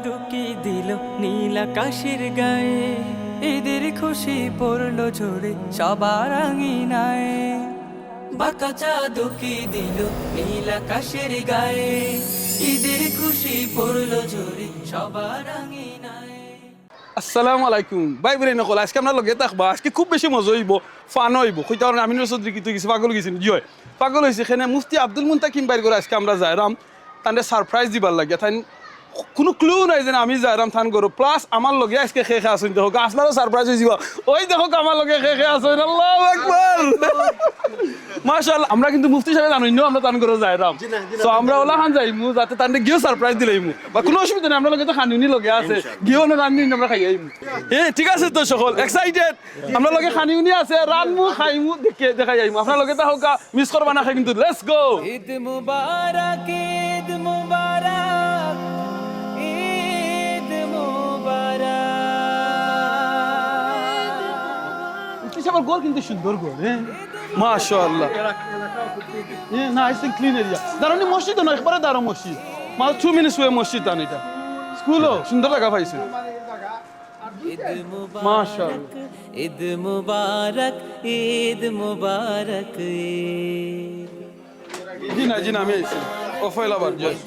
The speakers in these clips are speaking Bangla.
দুকি দিল নীল আকাশের গায়ে, ঈদের খুশি পড়লো ঝরে সবার আঙিনায়। বাঁকা চাঁদ উকি দিল নীল আকাশের গায়ে, ঈদের খুশি পড়লো ঝরে সবার আঙিনায়। আসসালামু আলাইকুম ভাই বেরে নকল আজকে আমরা লগে থাকবা। আজকে খুব বেশি মজা হইব, ফান হইব। কইতে পারেন আমিনুর চৌধুরী কিন্তু গেছি, পাগল গেছেন জি হয়, পাগল হয়েছে। এখানে মুফতি আব্দুল মুন্তাকিম বাইর করে আজকে আমরা যাইরাম তাহলে সারপ্রাইজ দিবার লাগে। তাই কোনো ক্লু নাই যে আমি যাইরাম থান করো। প্লাস আমার লগে আজকে খেয়ে আসুন, দেখো আসলারও সারপ্রাইজ হয়ে যাব। ওই দেখো আমার লগে খেয়ে আসুন। আল্লাহু আকবার মাশাআল্লাহ। আমরা কিন্তু মুফতি সাহেব জানুই না আমরা তান করে যাইরাম, তো আমরা ওলা খান যাইমু যাতে তান্ডে গিয়েও সারপ্রাইজ দিলাইমু, বা কোনো অসুবিধা নেই। আমরা লগে তো খানুনি লগে আছে, গিয়েও না রান্নি আমরা খাই আইমু। ঠিক আছে তো সকল এক্সাইটেড? আমরা লগে খানুনি আছে, রানমু খাইমু দেখে দেখাই আইমু। আপনার লগে তা হোক মিস করবা না খাই কিন্তু। Let's go. ঈদ মুবারক, ঈদ মুবারক, ঈদ মুবারক। কিসের গোল কিন্তু সুন্দর গোল, হ্যাঁ মাশাআল্লাহ। না আইসিং ক্লিন এরিয়া দারুনি মসজিদ না একবারে দারুণ মসজিদ। মাত্র 2 মিনিটস ওয়ে মসজিদ আন এটা স্কুলও সুন্দর লাগা পাইছে মাশাআল্লাহ। ঈদ মুবারক, ঈদ মুবারক। জি না আমি আইছি ও ফয়লা বার জয়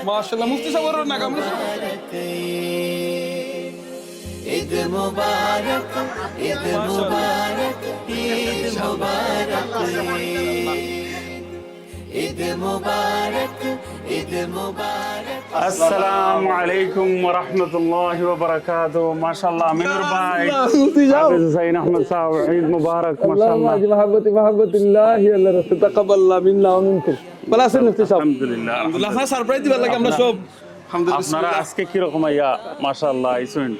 মাশাআল্লাহ। মুফতি সাহেবের নাগাম ঈদ মুবারক, ঈদ মুবারক, ঈদ মুবারক, ঈদ মুবারক, ঈদ মুবারক। আসসালামু আলাইকুম ওয়া রাহমাতুল্লাহি ওয়া বারাকাতুহু। মাশাআল্লাহ আমিনুর ভাই, মুফতি সাহেব হুসাইন আহমদ সাহেব, ঈদ মুবারক। মাশাআল্লাহ মাহবুবুল্লাহ আল্লাহ রাসূল তাকাব্বাল মিন্না ওয়া মিনকুম। ভালো আছেন মুফতি সাহেব? আলহামদুলিল্লাহ। আল্লাহ সারপ্রাইজ দিবার লাগে আমরা সব। আলহামদুলিল্লাহ। আপনারা আজকে কি রকম আইয়া মাশাআল্লাহ আইছেন?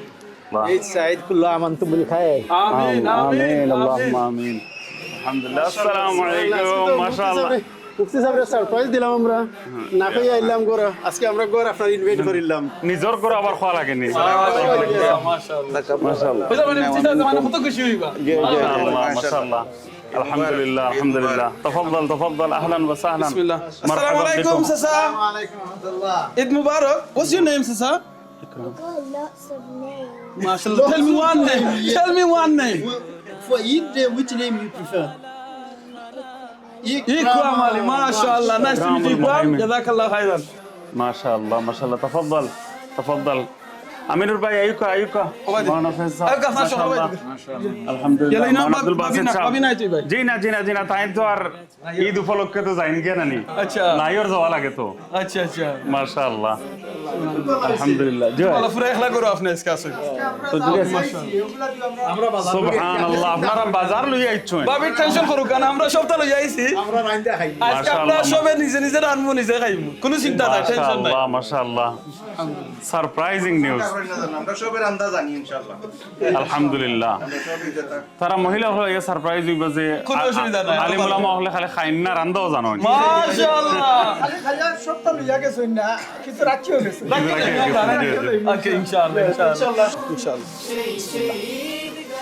এই সাইদ কুল্লু আমানতু বিল খায়র। আমিন আমিন আল্লাহুম্মা আমিন। আলহামদুলিল্লাহ। আসসালামু আলাইকুম। মাশাআল্লাহ মুফতি সাহেবের সারপ্রাইজ দিলাম আমরা, না কই আইলাম গো। আজকে আমরা গো আপনার ইনভাইট করিলাম। নিজর করে আবার খাওয়া লাগেনি। মাশাআল্লাহ মাশাআল্লাহ বুঝা মানে মুফতি সাহেব মানে কত খুশি হইবা। মাশাআল্লাহ মাশাআল্লাহ। আলহামদুলিল্লাহ আলহামদুলিল্লাহ। তাফাদ্দাল আহলান ওয়া সাহলান। বিসমিল্লাহ। আসসালামু মারহাবান আলাইকুম বিকুম। সাসা। ওয়া আলাইকুম আসসালাম। Eid Mubarak. What's your name, Sasa? got lots of names. MashaAllah. Tell me one name. Tell me one name. For Eid, which name you prefer? Ikram Ali. MashaAllah. Nice to meet you, Ikram. Jazakallah khairan. মাশাআল্লাহ মাশাআল্লাহ। তাফাদ্দাল আমিনুর ভাই আয়ুকা মাওলানা ফেজ সাহেব। আয়ুকা, মাশাআল্লাহ। আলহামদুলিল্লাহ। ইয়ালা ইনাম আব্দুল বাসিত সাহেব। বাবি নাই তুই ভাই। জি না তাই তো আর ঈদ উপলক্ষে তো যাইন কেন নি। আচ্ছা। নাইর যাওয়া লাগে তো। আচ্ছা মাশাআল্লাহ আলহামদুলিল্লাহ। জয় Allah ফুরা ইখলা করো আপনি ইসকা সে। তো ঠিক আছে। আমরা বাজার সুবহানাল্লাহ। আপনারা বাজার লই আইছেন। বাবি টেনশন করো কেন, আমরা সবটা লই আইছি। আমরা রাইন্দা খাই। আজকে আমরা সবে নিজে রানমু, নিজে খাইমু, কোনো চিন্তা নাই, টেনশন নাই। মাশাআল্লাহ সারপ্রাইজিং নিউজ। আমরা সবের আন্দাজ জানি ইনশাআল্লাহ। আলহামদুলিল্লাহ। তারা মহিলা হয়ে সারপ্রাইজ হইব যে কোনো অসুবিধা নাই। আলিম উলামা হলে খালি খাইন না রান্দাও জানো। মাশাআল্লাহ। খালি সবটা লইয়া গেছই না, কিছু রাখিও গেছে। ওকে ইনশাআল্লাহ।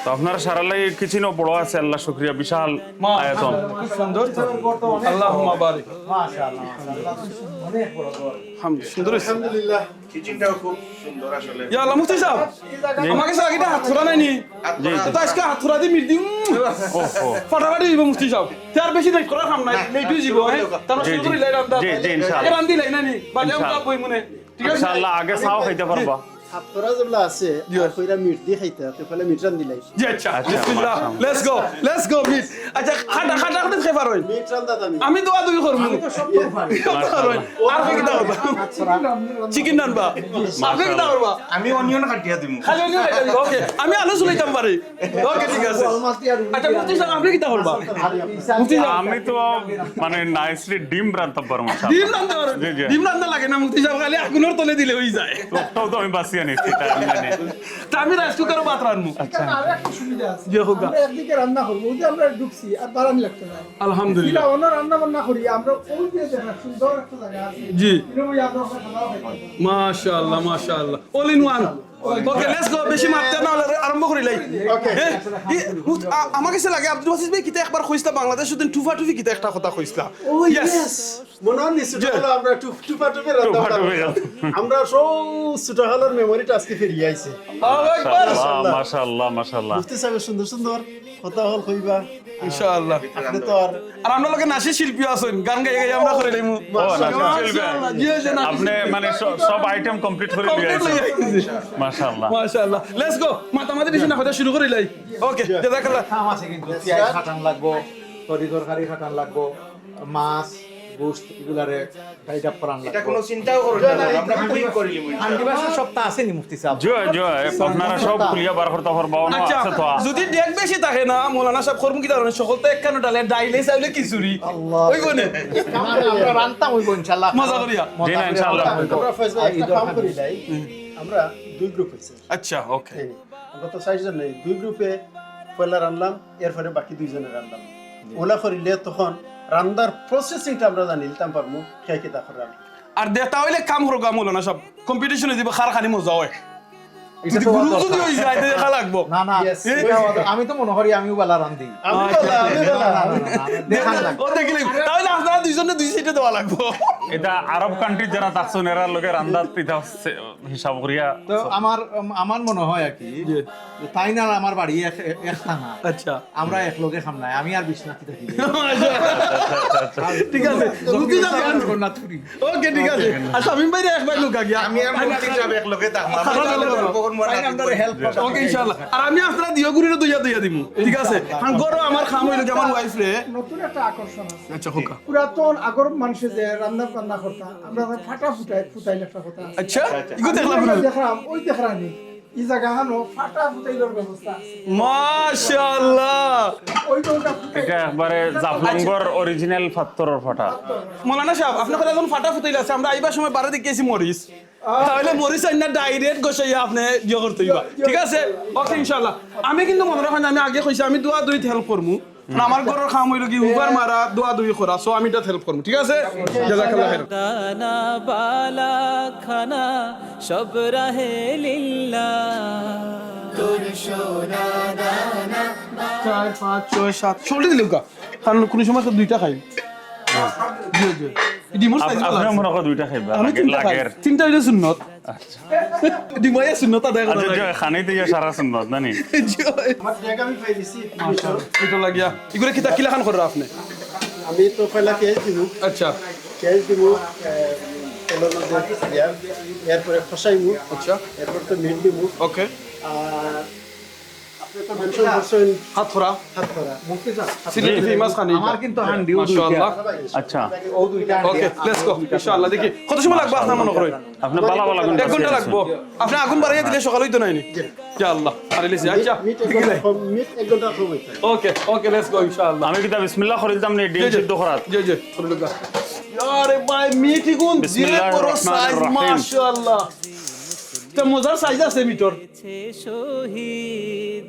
তো আপনারা সারালাই কিচিনো বড় আছে, আল্লাহ শুকরিয়া, বিশাল আয়তন। খুব সুন্দর তো। আল্লাহুম্মা বারিক। মাশাআল্লাহ অনেক বড় ঘর। সুন্দর হইছে। আলহামদুলিল্লাহ। কিচেনটাও খুব সুন্দর আসলে। ইয়া আল্লাহ মুফতি সাহেব আমাকে সাথে এটা হাত ছড়া নাইনি। তো আজকে হাত ছড়া দিয়ে মির্দি ওহো ফাটাফাটি দিব মুফতি সাহেব। তার বেশি নাই করার কাম নাই, লেটু দিব। তার শুরু করে লাই রান্দা। জি, ইনশাআল্লাহ। আগে রান্দি লাই নানি বাজে ইনশাআল্লাহ। উঠা বই মনে। ঠিক আছে ইনশাআল্লাহ আগে চাও খাইতে পারবা। হাতরা যেগুলা আছে আর কইরা মিট দিয়ে খাইতে তো ফলে মিট রান দিলাই। জি আচ্ছা বিসমিল্লাহ লেটস গো মিট। আচ্ছা খাটা করতে খাই পারোই। মিট রান্দা দামি। আমি দোয়া দুই করব। মাশাআল্লাহ। আর কি দাও চিকেন রানবা। আপনি কি দাও করবা? আমি অনিয়ন কাটিয়া দিমু। খালি নিয়ে ওকে আমি আলু চুলাইতাম পারি। ওকে ঠিক আছে। আচ্ছা মুফতি সাহেব আপনি কি দাও করবা? মুফতি সাহেব আমি তো মানে নাইসলি ডিম রান্তা পারবো। ডিম রান্না পারো। জি, জি। ডিম রান্না লাগে না মুফতি সাহেব, খালি আগুনের তলে দিলে হয়ে যায়। তো আমি বাসিয়া নিচ্ছি টাইম জানি। তা আমি রাইস কুকারে ভাত রান্নু। আর একটা সুবিধা আছে। জি হোক। আমরা একদিকে রান্না করব, ওই যে আমরা ঢুকছি আর বারানি লাগতে না। আলহামদুলিল্লাহ। এটা অন্য রান্না বান্না করি আমরা, ওই যে দেখা সুন্দর একটা জায়গা আছে। জি কিন্তু ওই আমরা খাওয়া খাই। মাশাআল্লাহ all in one. Okay let's go বেশি মারতে না হলে আরম্ভ করি লাই Okay. আমার কাছে লাগে আব্দুল হাসিস ভাই কিতা একবার কইছলা বাংলাদেশ শুধু টুফি কিতা একটা কথা কইছলা Oh yes. মনে হয় নিশ্চিত হলো আমরা টুপা টুপে রান্না আমরা সব ছোট হালার মেমোরিটা আজকে ফিরিয়ে আইছে মাশাআল্লাহ মাশাআল্লাহ মুফতি সাহেব সুন্দর সুন্দর কথা হল কইবা ইনশাআল্লাহ আপনি তো আর আর আমরা লগে নাচি শিল্পী আছেন গান গাই গাই আমরা করে লাইমু আপনি মানে সব আইটেম কমপ্লিট করে দিয়েছেন মাশাআল্লাহ মাশাআল্লাহ লেটস গো মাতামাতি দিছি না কথা শুরু করি লাই ওকে জাযাকাল্লাহ কাম আছে কিন্তু পেঁয়াজ খাটান লাগবো তরকারি খাটান লাগবো মাছ গোশত এগুলারে টাইট আপ করান এটা লাগবো কোনো চিন্তাও করুন না আমরা কুইক করি লিমু আন্ডিবাসের সপ্তাহ আছে নি মুফতি সাহেব জয় জয় আপনারা সব খুলিয়া বার করতে পারবো না আচ্ছা আছে তো যদি ডেক বেশি থাকে না মৌলানা সাহেব করমু কি ধরনের সকল তো একখানো ডালে ডাইলে চাইলে খিচুড়ি ওই কোনে আমরা রান্তাম হইব ইনশাআল্লাহ মজা করিয়া জি না ইনশাআল্লাহ আমরা ফার্স্ট একটা কাম করি লাই আমরা দুই গ্রুপ হইছে আচ্ছা ওকে আমরা তো 6 জন নাই দুই গ্রুপে পয়লা রান্নাম এরপরে বাকি দুইজনে রান্নাম ওলা করিলে তখন রান্নার প্রসেসিংটা আমরা জানিলতাম পারমু কে কি তা করাম আর দেতা হইলে কাম করো গা মৌলানা সাহেব কম্পিটিশনে দিব খার খানি মজা হয় যদি গুরু যদি হই যায় তাহলে দেখা লাগবো না না Yes. আমি তো মনে করি আমিও বালা রান্ধি আমি বলা দেখান লাগবে ও দেখলি তাহলে আপনারা দুইজনে দুই সাইডে দেওয়া লাগবো এটা আরব কান্ট্রি যারা থাকছেন এরা লোকে রান্দার পিঠা হিসাব করিয়া তো আমার মনে হয় আর কি যে তাই না আমার বাড়ি একখানা আচ্ছা আমরা এক লোকে খাম নাই আমি আর বিশ্বনাথী থাকি ঠিক আছে রুটি না না তুরি ওকে ঠিক আছে আর শামিম ভাই একবার লুকা গিয়া আমি আর মুফতি সাহেব এক লগে থাকলাম আমরা মনে আমরা হেল্প ওকে ইনশাআল্লাহ আর আমি আপনারা দিও গুরিরে দইয়া দিমু ঠিক আছে কারণ গরো আমার খাম হইলো যে আমার ওয়াইফ রে নতুন একটা আকর্ষণ আছে আচ্ছা হোকা পুরাতন আগর মানুষে যে রান্না বান্না করতাম আমরা ফাটা ফুটাইলে একটা কথা আছে আচ্ছা ইগো দেখলাম দেখলাম ওই দেখরানি এই জায়গা হানো ফাটা ফুটাইলের ব্যবস্থা আছে মাশাআল্লাহ ওই দৌড়টা এটা একবারে জাফলঙ্গর অরিজিনাল পাথরের ফাটা মৌলানা সাহেব আপনার এখন ফাটা ফুটাইল আছে আমরা আইবার সময় বারে দেখিয়েছি মরিস তাহলে মরিস আইনা ডাইরেক্ট গোসাইয়া আপনি ইয়ে করতে হইবা ঠিক আছে ওকে ইনশাআল্লাহ আমি কিন্তু মনে রাখেন আমি আগে কইছি আমি দোয়া দুইতে হেল্প করমু আমার ঘরের খাম হইল কি উবার মারা দোয়া দুই করা সো আমি এটা হেল্প করমু ঠিক আছে জাযাকাল্লাহ খাইর দানা বালা খানা সব রাহে লিল্লাহ তোর সোনা দানা 4 5 6 7 চলে দিল গা কারণ কোন সময় তো দুইটা খাই জি জি ডিমোর সাইজ আপনি মনে করো দুইটা খাইবা আমি তিনটা খাই লাগের তিনটা হইলো সুন্নত ডিমোয়া সুন্নত আদায় করা আচ্ছা লাগে জয় খানি দিয়ে সারা সুন্নত জানি আমার জায়গা আমি পাই দিছি এটা লাগিয়া ইগুরে কিতা কিলা খান করে আপনি আমি তো পয়লা কেজ দিব আচ্ছা কেজ দিব তেলের মধ্যে দিয়া এরপরে ফসাইমু আচ্ছা এরপর তো মিট দিব ওকে আর আপনি তো মেনশন করছেন হাত ধরা হাত করা মুফতি সাহেব সিলেটি ফেমাস খানি আমার কিন্তু হান্ডিও মাশাআল্লাহ আচ্ছা ও দুইটা ওকে লেটস গো ইনশাআল্লাহ দেখি কত সময় লাগবে আপনার মনে করেন আপনি বালা বালা গুণ 1 ঘন্টা লাগবে আপনি আগুন বাড়াইয়া দিলে সকাল হইতো নাইনি ইয়া আল্লাহ আরে লিসি আচ্ছা মিট এক ঘন্টা কম হইছে ওকে ওকে লেটস গো ইনশাআল্লাহ আমি কিতা বিসমিল্লাহ করিতাম নি ডিম সিদ্ধ করাত জি জি আলহামদুলিল্লাহ আরে ভাই মিটি গুণ যে বিসমিল্লাহির বড় রহমানির সাইজ রহিম। মাশাআল্লাহ তো মজার সাইজ আছে মিটর শহীদ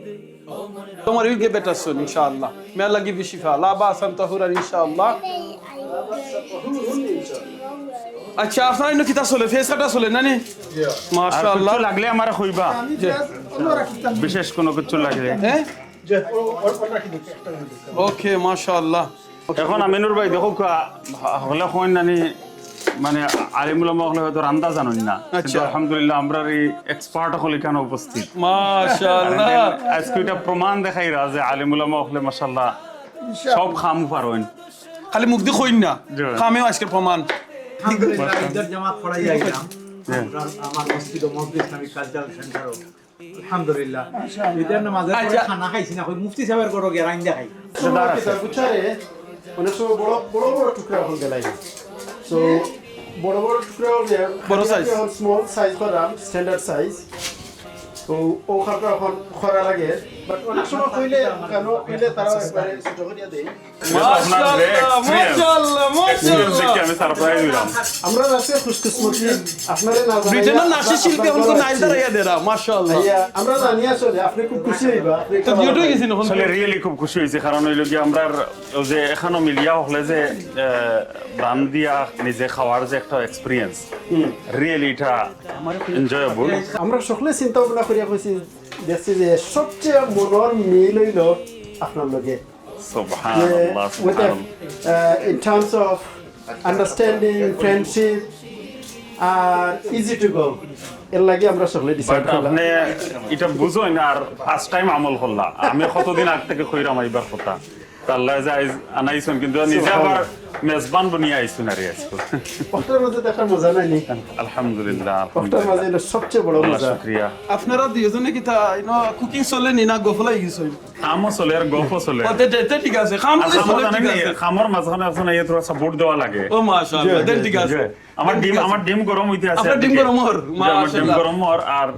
তোমার উইল গেট বেটার সুন ইনশাআল্লাহ মে আল্লাহ গিভ ইউ শিফা লা বাসান তাহুরান ইনশাআল্লাহ আচ্ছা আপনার ইনো কিতা চলে ফেস কাটা চলে নানি আর মাশাআল্লাহ কিছু লাগলে আমার কইবা জি বিশেষ কোনো কিছু লাগলে হ্যাঁ যে ওর রাখি দিই একটা মিনিট ওকে মাশাআল্লাহ এখন আমিনুর ভাই দেখো হলে কইন নানি মানে আলিমুলামা হলে হয়তো রান্দা জানেন না কিন্তু আলহামদুলিল্লাহ আমরা এই এক্সপার্ট হল এখানে উপস্থিত মাশাআল্লাহ আজকে এটা প্রমাণ দেখাইরা যে আলিমুলামা হলে মাশাআল্লাহ সব খাম পারেন খালি মুখ দি কইন না জি। খামেও আজকে প্রমাণ আলহামদুলিল্লাহ ঈদের জামাত পড়াই আইলাম আমার মসজিদ ও মসজিদ ইসলামিক কালচারাল সেন্টারও আলহামদুলিল্লাহ ঈদের নামাজের পরে আচ্ছা। খানা খাইছি না কই মুফতি সাহেবের ঘরে গিয়ে রাইন্দা খাই বুঝারে অনেক সময় বড় বড় টুকরা হল গেলাই সো বড় বড় টুকরা হল বড় size? স্মল সাইজ করাম স্ট্যান্ডার্ড সাইজ তো ও খাতা এখন খরা লাগে বাট অনেক সময় কইলে তারা একবারে ছোট করিয়া দেয়। মাশাআল্লাহ মাশাআল্লাহ আমি সারপ্রাইজ হইলাম। আমরা আছে খুশকিসমতি আপনারে না ব্রিটেনের নাচের শিল্পী এখন তো নাইল দাঁড়াইয়া দেরা মাশাআল্লাহ আমরা জানি আসলে আপনি খুব খুশি হইবা আপনি তো ভিডিওটা গেছি না আসলে রিয়েলি খুব খুশি হয়েছে, কারণ হইল কি আমরা যে এখানো মিলিয়া হলে যে রান্দিয়া নিজে খাওয়ার যে একটা এক্সপিরিয়েন্স রিয়েলি এটা এনজয়েবল। আমরা সকলে চিন্তা ভাবনা করিয়া কইছি দেখছি যে সবচেয়ে মনের মিল হইল আপনার লগে সুবহানাল্লাহ সুবহানাল্লাহ। in terms of understanding, friendship, easy to go. এর লাগে আমরা সকলে ডিসাইড বাট করলাম। আপনি এটা বুঝোই না আর ফার্স্ট টাইম আমল করলা। আমি কতদিন আগ থেকে কইরাম এইবার কথা আল্লাহ যাইজ আনাইছেন, কিন্তু নিজে আবার মেজবান বনিয়ে আইছেন আর আজকে। কষ্টের মাঝে দেখার মজা নাই নি। আলহামদুলিল্লাহ কষ্টের মাঝে হলো সবচেয়ে বড় আল্লাহ মজা। শুকরিয়া। আপনারা দুইজনে কি তা কুকিং চলে নি না গফলাই গেছে খামও চলে আর গফও চলে। ওতে ঠিক আছে খাম আর চলে খামও ঠিক জানেন আছে খামর মাঝখানে আছে না, এই তোরা সাপোর্ট দেওয়া লাগে। ও মাশাআল্লাহ দেন ঠিক আছে আমার ডিম গরম হইতে আছে। আপনার ডিম গরম হর? আমার ডিম মাশাআল্লাহ। গরম হর আর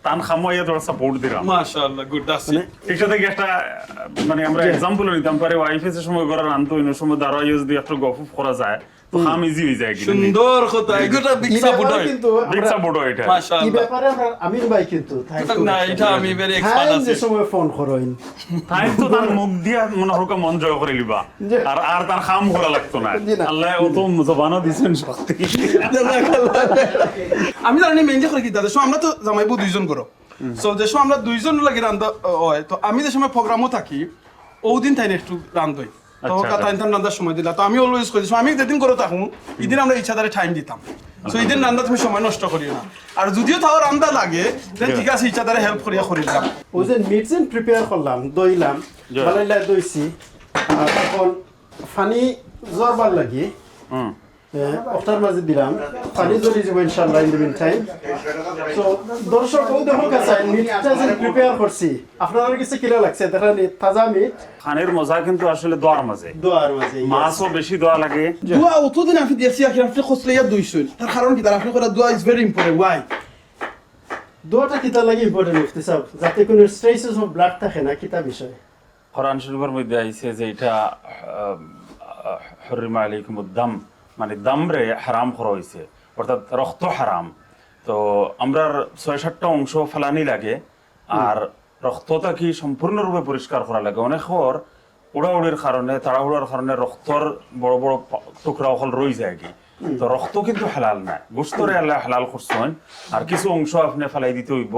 তান খামো ইয়ে তোরা সাপোর্ট দিলাম। মাশাআল্লাহ গুড দ্যাটস ঠিক সাথে একটা মানে আমরা এক্সাম্পল নিতাম পারে ওয়াইফের সময় করার আনতো অন্য সময় দ্বারা ইউজ দিয়ে একটা গফ করা যায় তো খাম ইজি হয়ে যায় কিন্তু সুন্দর কথা এগুলা বিগ এই সাপোর্ট ব্যাপারে হয় কিন্তু বিগ আমরা- সাপোর্ট এটা। এই মাশাআল্লাহ ব্যাপারে আমরা আমির ভাই কিন্তু না এটা আমি ভেরি এক্সপার্ট যে আছি সময় ফোন করেন তাই তো তার মুখ দিয়া মনে হরকা মন জয় করে লিবা আর আর তার খাম করা লাগতো না। জি না। আল্লাহ অত জবানও দিছেন শক্তি। আমি জানি মেইন যে কি দাদা আমরা তো জামাইবো দুইজন করো সো যে আমরা দুইজন লাগি রান্দা হয় তো আমি যে সময় প্রোগ্রামও থাকি ওদিন তাই একটু রান্ধই তো আচ্ছা, কথা ইনতান রান্দার সময় দিলা তো আমি অলওয়েজ করি আমি যেদিন করে থাকুন এদিন আমরা ইচ্ছাদারে টাইম দিতাম সো এদিন রান্দা তুমি সময় নষ্ট করিও না আর যদিও তাও রান্দা লাগে দেন ঠিক আছে ইচ্ছাদারে হেল্প করিয়া করিলাম ওই যে মিটজেন প্রিপেয়ার করলাম দইলাম বালাইলা দইছি আর তখন ফানি জরবার লাগি ওটার মাঝে দিলাম পানি জ্বলি যাব ইনশাআল্লাহ in the meantime so দর্শক ও দেখো কাছে মিটটা যে প্রিপেয়ার করছি আপনাদের কাছে কিলা লাগছে দেখেন তাজা মিট খানের মজা কিন্তু আসলে দোয়ার মাঝে, দোয়ার মাঝে মাছও বেশি দোয়া লাগে। দোয়া অতদিন আমি দিয়েছি আখি আপনি খসলে ইয়া দুইছুন তার কারণ কি তার আপনি করা দোয়া ইজ ভেরি ইম্পর্টেন্ট ওয়াই দোয়াটা কিতা লাগে ইম্পর্টেন্ট মুফতি সাহেব যাতে কোনো স্ট্রেসেস অফ ব্লাড থাকে না কিতা বিষয় কোরআন শরীফের মধ্যে আইছে যে এটা হরিমা আলাইকুমুদ দাম মানে দামরে হারাম করা হয়েছে অর্থাৎ রক্ত হারাম। তো আমরা ৬-৭টা অংশ ফেলানি লাগে আর রক্তটা কি সম্পূর্ণরূপে পরিষ্কার করা লাগে। অনেক উড়াউড়ির কারণে তাড়াহুড়ার কারণে রক্তর বড় বড় টুকরা অকল রয়ে যায় কি তো রক্ত কিন্তু হালাল না গোস্তরে আল্লাহ হালাল করছেন আর কিছু অংশ আপনি ফেলাই দিতে হইব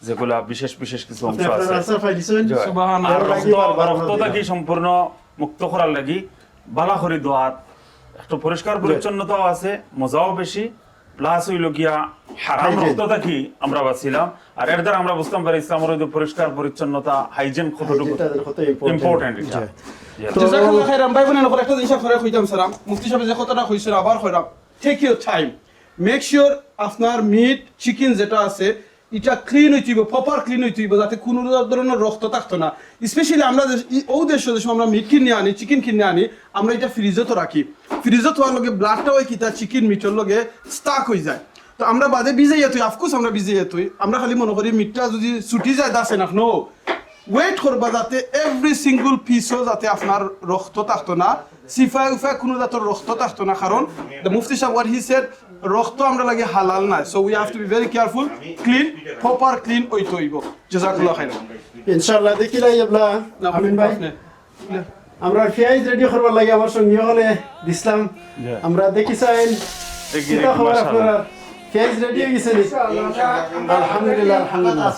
যেগুলা বিশেষ বিশেষ কিছু অংশ আপনারা আছে। আনসার পাইছেন সুবহানাল্লাহ আর রক্তটা কি সম্পূর্ণ মুক্ত করার লাগি বালা করে দোয়াত একটু পরিষ্কার পরিচ্ছন্নতাও আছে মজাও বেশি প্লাস হইল গিয়া হারাম রক্তটা কি আমরা বাঁচিলাম আর এর দ্বারা আমরা বুঝতাম পারি ইসলামের ওই পরিষ্কার পরিচ্ছন্নতা হাইজিন কতটুকু ইম্পর্টেন্ট এটা। জাযাকাল্লাহ খাইরাম ভাই বোনের একটা জিনিস আপনারা কইতাম সালাম মুফতি সাহেব যে কথাটা কইছেন আবার কইরাম take your time make sure আপনার মিট চিকেন যেটা আছে এটা ক্লিন হইতে হইব প্রপার ক্লিন হইতে হইব যাতে কোনো ধরনের রক্ত থাকতো না স্পেশালি আমরা ও দেশ আমরা মিট কিনে আনি চিকেন কিনে আনি আমরা এটা ফ্রিজে তো রাখি ফ্রিজে তো লগে ব্লাডটা ওই কিতা চিকেন মিটের লগে স্টাক হয়ে যায় তো আমরা বাদে ভিজাইয়া তুই অফকোর্স আমরা ভিজাইয়া তুই আমরা খালি মনে করি মিটটা যদি ছুটি যায় দাসে না নো ওয়েট করবা যাতে এভরি সিঙ্গল পিসও যাতে আপনার রক্ত থাকতো না সিফায় উফায় কোনো জাতের রক্ত থাকতো না কারণ দ্য মুফতি সাহেব what he said রক্ত আমরা লাগে হালাল না so we have to be very careful clean proper clean হইতে হইব জাযাকাল্লাহ খাইরান ইনশাআল্লাহ দেখিলাই এবলা আমিন ভাই আমরা ফিয়াইজ রেডি করবার লাগে আমার সঙ্গে হলে দিসলাম আমরা দেখি চাইন কিতা খবর আপনারা ফিয়াইজ রেডি হয়ে গেছে আলহামদুলিল্লাহ আলহামদুলিল্লাহ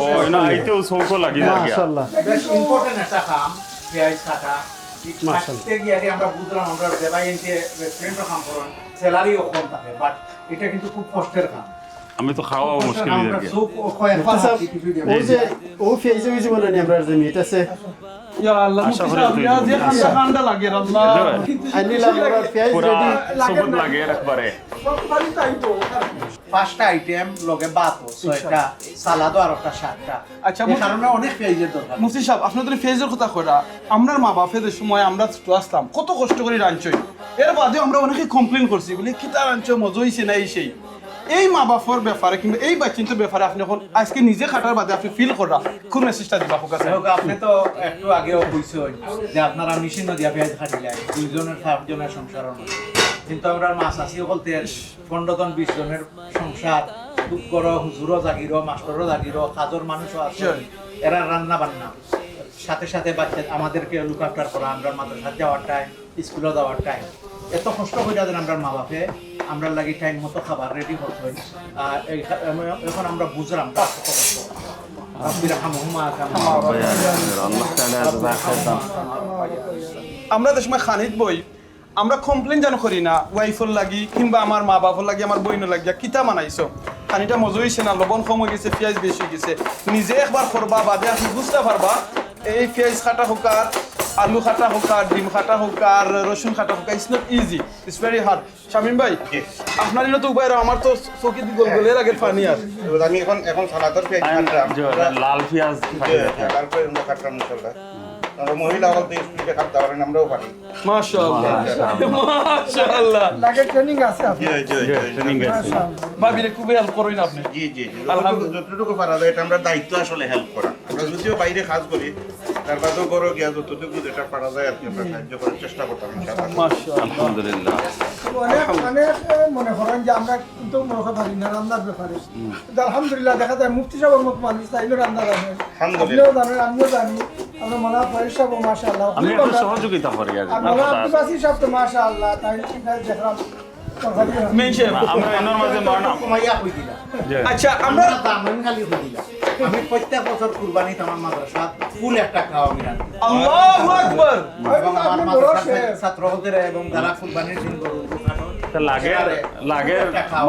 ও না আইতেও সৌকো লাগি না গিয়া মাশাআল্লাহ বেশ ইম্পর্টেন্ট একটা কাম পেঁয়াজ কাটা মাশাআল্লাহ। কাটতে গিয়ে আমরা বুঝলাম আমরা দেবাইনকে রেস্টুরেন্টে কাম করেন স্যালারিও কম থাকে বাট এটা কিন্তু খুব কষ্টের কাম আমি তো খাওয়া মুশকিল হয়ে আমরা যায়। সব কয়েক ও যে ও ফিয়াইজ হয়ে জীবনে নিয়ে আমরা যে মিট আছে ইয়া আল্লাহ মুফতি সাহেব ইয়া যে খান্দা খান্দা লাগে আল্লাহ আনিলা আমরা ফিয়াইজ পুরা রেডি সবুজ লাগে একবারে। পাঁচটা আইটেম লগে ভাত ছয়টা সালাদ আর একটা শাকটা আচ্ছা, এই কারণে অনেক পেঁয়াজের দরকার মুফতি সাহেব আপনাদের ফেজের কথা কইরা আমরার মা বাপের সময় আমরা ছোট আসলাম কত কষ্ট করে রাঁধছই এর বাদে আমরা অনেকে কমপ্লেন করছি বলি কিতা রাঁধছো মজা হইছে না এই সেই এই মা বাপর ব্যাপারে কিংবা এই বাচ্চিন্তার ব্যাপারে আপনি এখন আজকে নিজে খাটার বাদে আপনি ফিল করা কোন মেসেজটা দিবা হোক আছে হোক, আপনি তো একটু আগেও কইছেন যে আপনারা মেশিন দিয়া পেঁয়াজ খাটিলাই 2 জনের 7 জনের সংসার হয়। কিন্তু আমরা মাছ আসি বলতে 15 জন 20 জনের সংসার খুব বড় হুজুরও জাগিরও মাস্টারও জাগিরও কাজর মানুষও আছে, এরা রান্না বান্না সাথে সাথে বাচ্চা আমাদেরকে লুক আফটার করা, আমরা মাদ্রাসা যাওয়ার টাইম, স্কুলে যাওয়ার টাইম, এত কষ্ট করে দেন আমরা মা বাপে আমরা লাগি টাইম মতো খাবার রেডি করতে হয়। এখন আমরা বুঝলাম তার কত কষ্ট। রাব্বির হামহুমা কামা আল্লাহ তাআলা জাযাকাতাম। আমরা যে সময় খানিত বই আমরা কমপ্লেন জানো করি না ওয়াইফর লাগি কিংবা আমার মা বাপর লাগি আমার বইনের লাগিয়া কিতা মানাইছো খানিটা মজা হয়েছে না লবণ কম হয়ে গেছে পেঁয়াজ বেশি গেছে নিজে একবার করবা বাদে আপনি বুঝতে পারবা এই পেঁয়াজ খাটা হোক আর আলু খাটা হোক আর ডিম খাটা হোক আর রসুন খাটা হোক it's not easy it's very hard Shamim ভাই আপনার তো উপায় আমার তো চকি দি গলগলের আগের পানি আর আমি এখন সালাতের পেঁয়াজ কাটলাম লাল পেঁয়াজ তারপরে আমরা কাটলাম ইনশাআল্লাহ আমরা মহিলা হল তো স্পিডে কাটতে পারেন আমরাও পারি মাশাআল্লাহ মাশাআল্লাহ লাগে ট্রেনিং আছে আপনার ট্রেনিং আছে। ভাবিরে খুবই হেল্প করেন আপনি জি জি যতটুকু পারা যায় এটা আমরা দায়িত্ব আসলে হেল্প করা আমরা যদিও বাইরে কাজ করি তার বাদেও বড় গিয়া যতটুকু যেটা পারা যায় আর কি আমরা সাহায্য করার চেষ্টা করতাম ইনশাআল্লাহ মাশাআল্লাহ আলহামদুলিল্লাহ। অনেক মনে করেন যে আমরা কিন্তু মনে পারি না রান্নার ব্যাপারে, কিন্তু আলহামদুলিল্লাহ দেখা যায় মুফতি সাহেবের মতো মানুষ তাইও রান্না জানেন, আলহামদুলিল্লাহ। আপনিও জানেন আমিও জানি, আমরা মনে হয় পরেশ সাহেব মাশাআল্লাহ, আমি একটু সহযোগিতা করি আর আর মনে হয় আব্দুল বাসির সাহেব তো মাশাআল্লাহ, তাই দেখলাম তরকারি মেনশন আমরা এনার মাঝে মানা কমাইয়া কই দিলা আচ্ছা আমরা আমরা দামন খালি কই দিলা। আমি প্রত্যেক বছর কুরবানি আমার মাদ্রাসা ফুল একটা খাওয়া আমি রান্ধি আল্লাহু আকবার এবং আমার মাদ্রাসার ছাত্রদের এবং যারা কুরবানির দিন গরু লাগে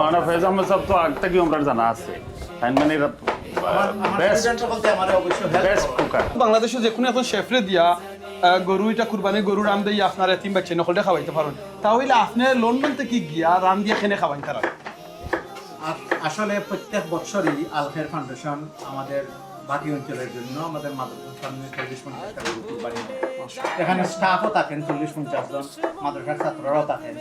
মানা ফেজ আহমেদ সাহেব তো আগ থেকে আমরা জানা আছে তাই মানে বেস্ট বেস্ট কুকার বাংলাদেশে যে কোনো এখন শেফরে দিয়া গরু এটা কুরবানি গরু রান দিয়ে আপনার এতিম বাচ্চা নকলটা খাওয়াইতে পারেন তাহলে আপনি লন্ডন থেকে গিয়া রান দিয়ে খেনে খাওয়াই তারা আসলে প্রত্যেক বছরই আল খায়ের ফাউন্ডেশন আমাদের বাকি অঞ্চলের জন্য আমাদের মাদ্রাসার সামনে 40-50 টাকা কুরবানি দেয়। এখানে স্টাফও থাকেন 40-50 জন, মাদ্রাসার ছাত্ররাও থাকেন।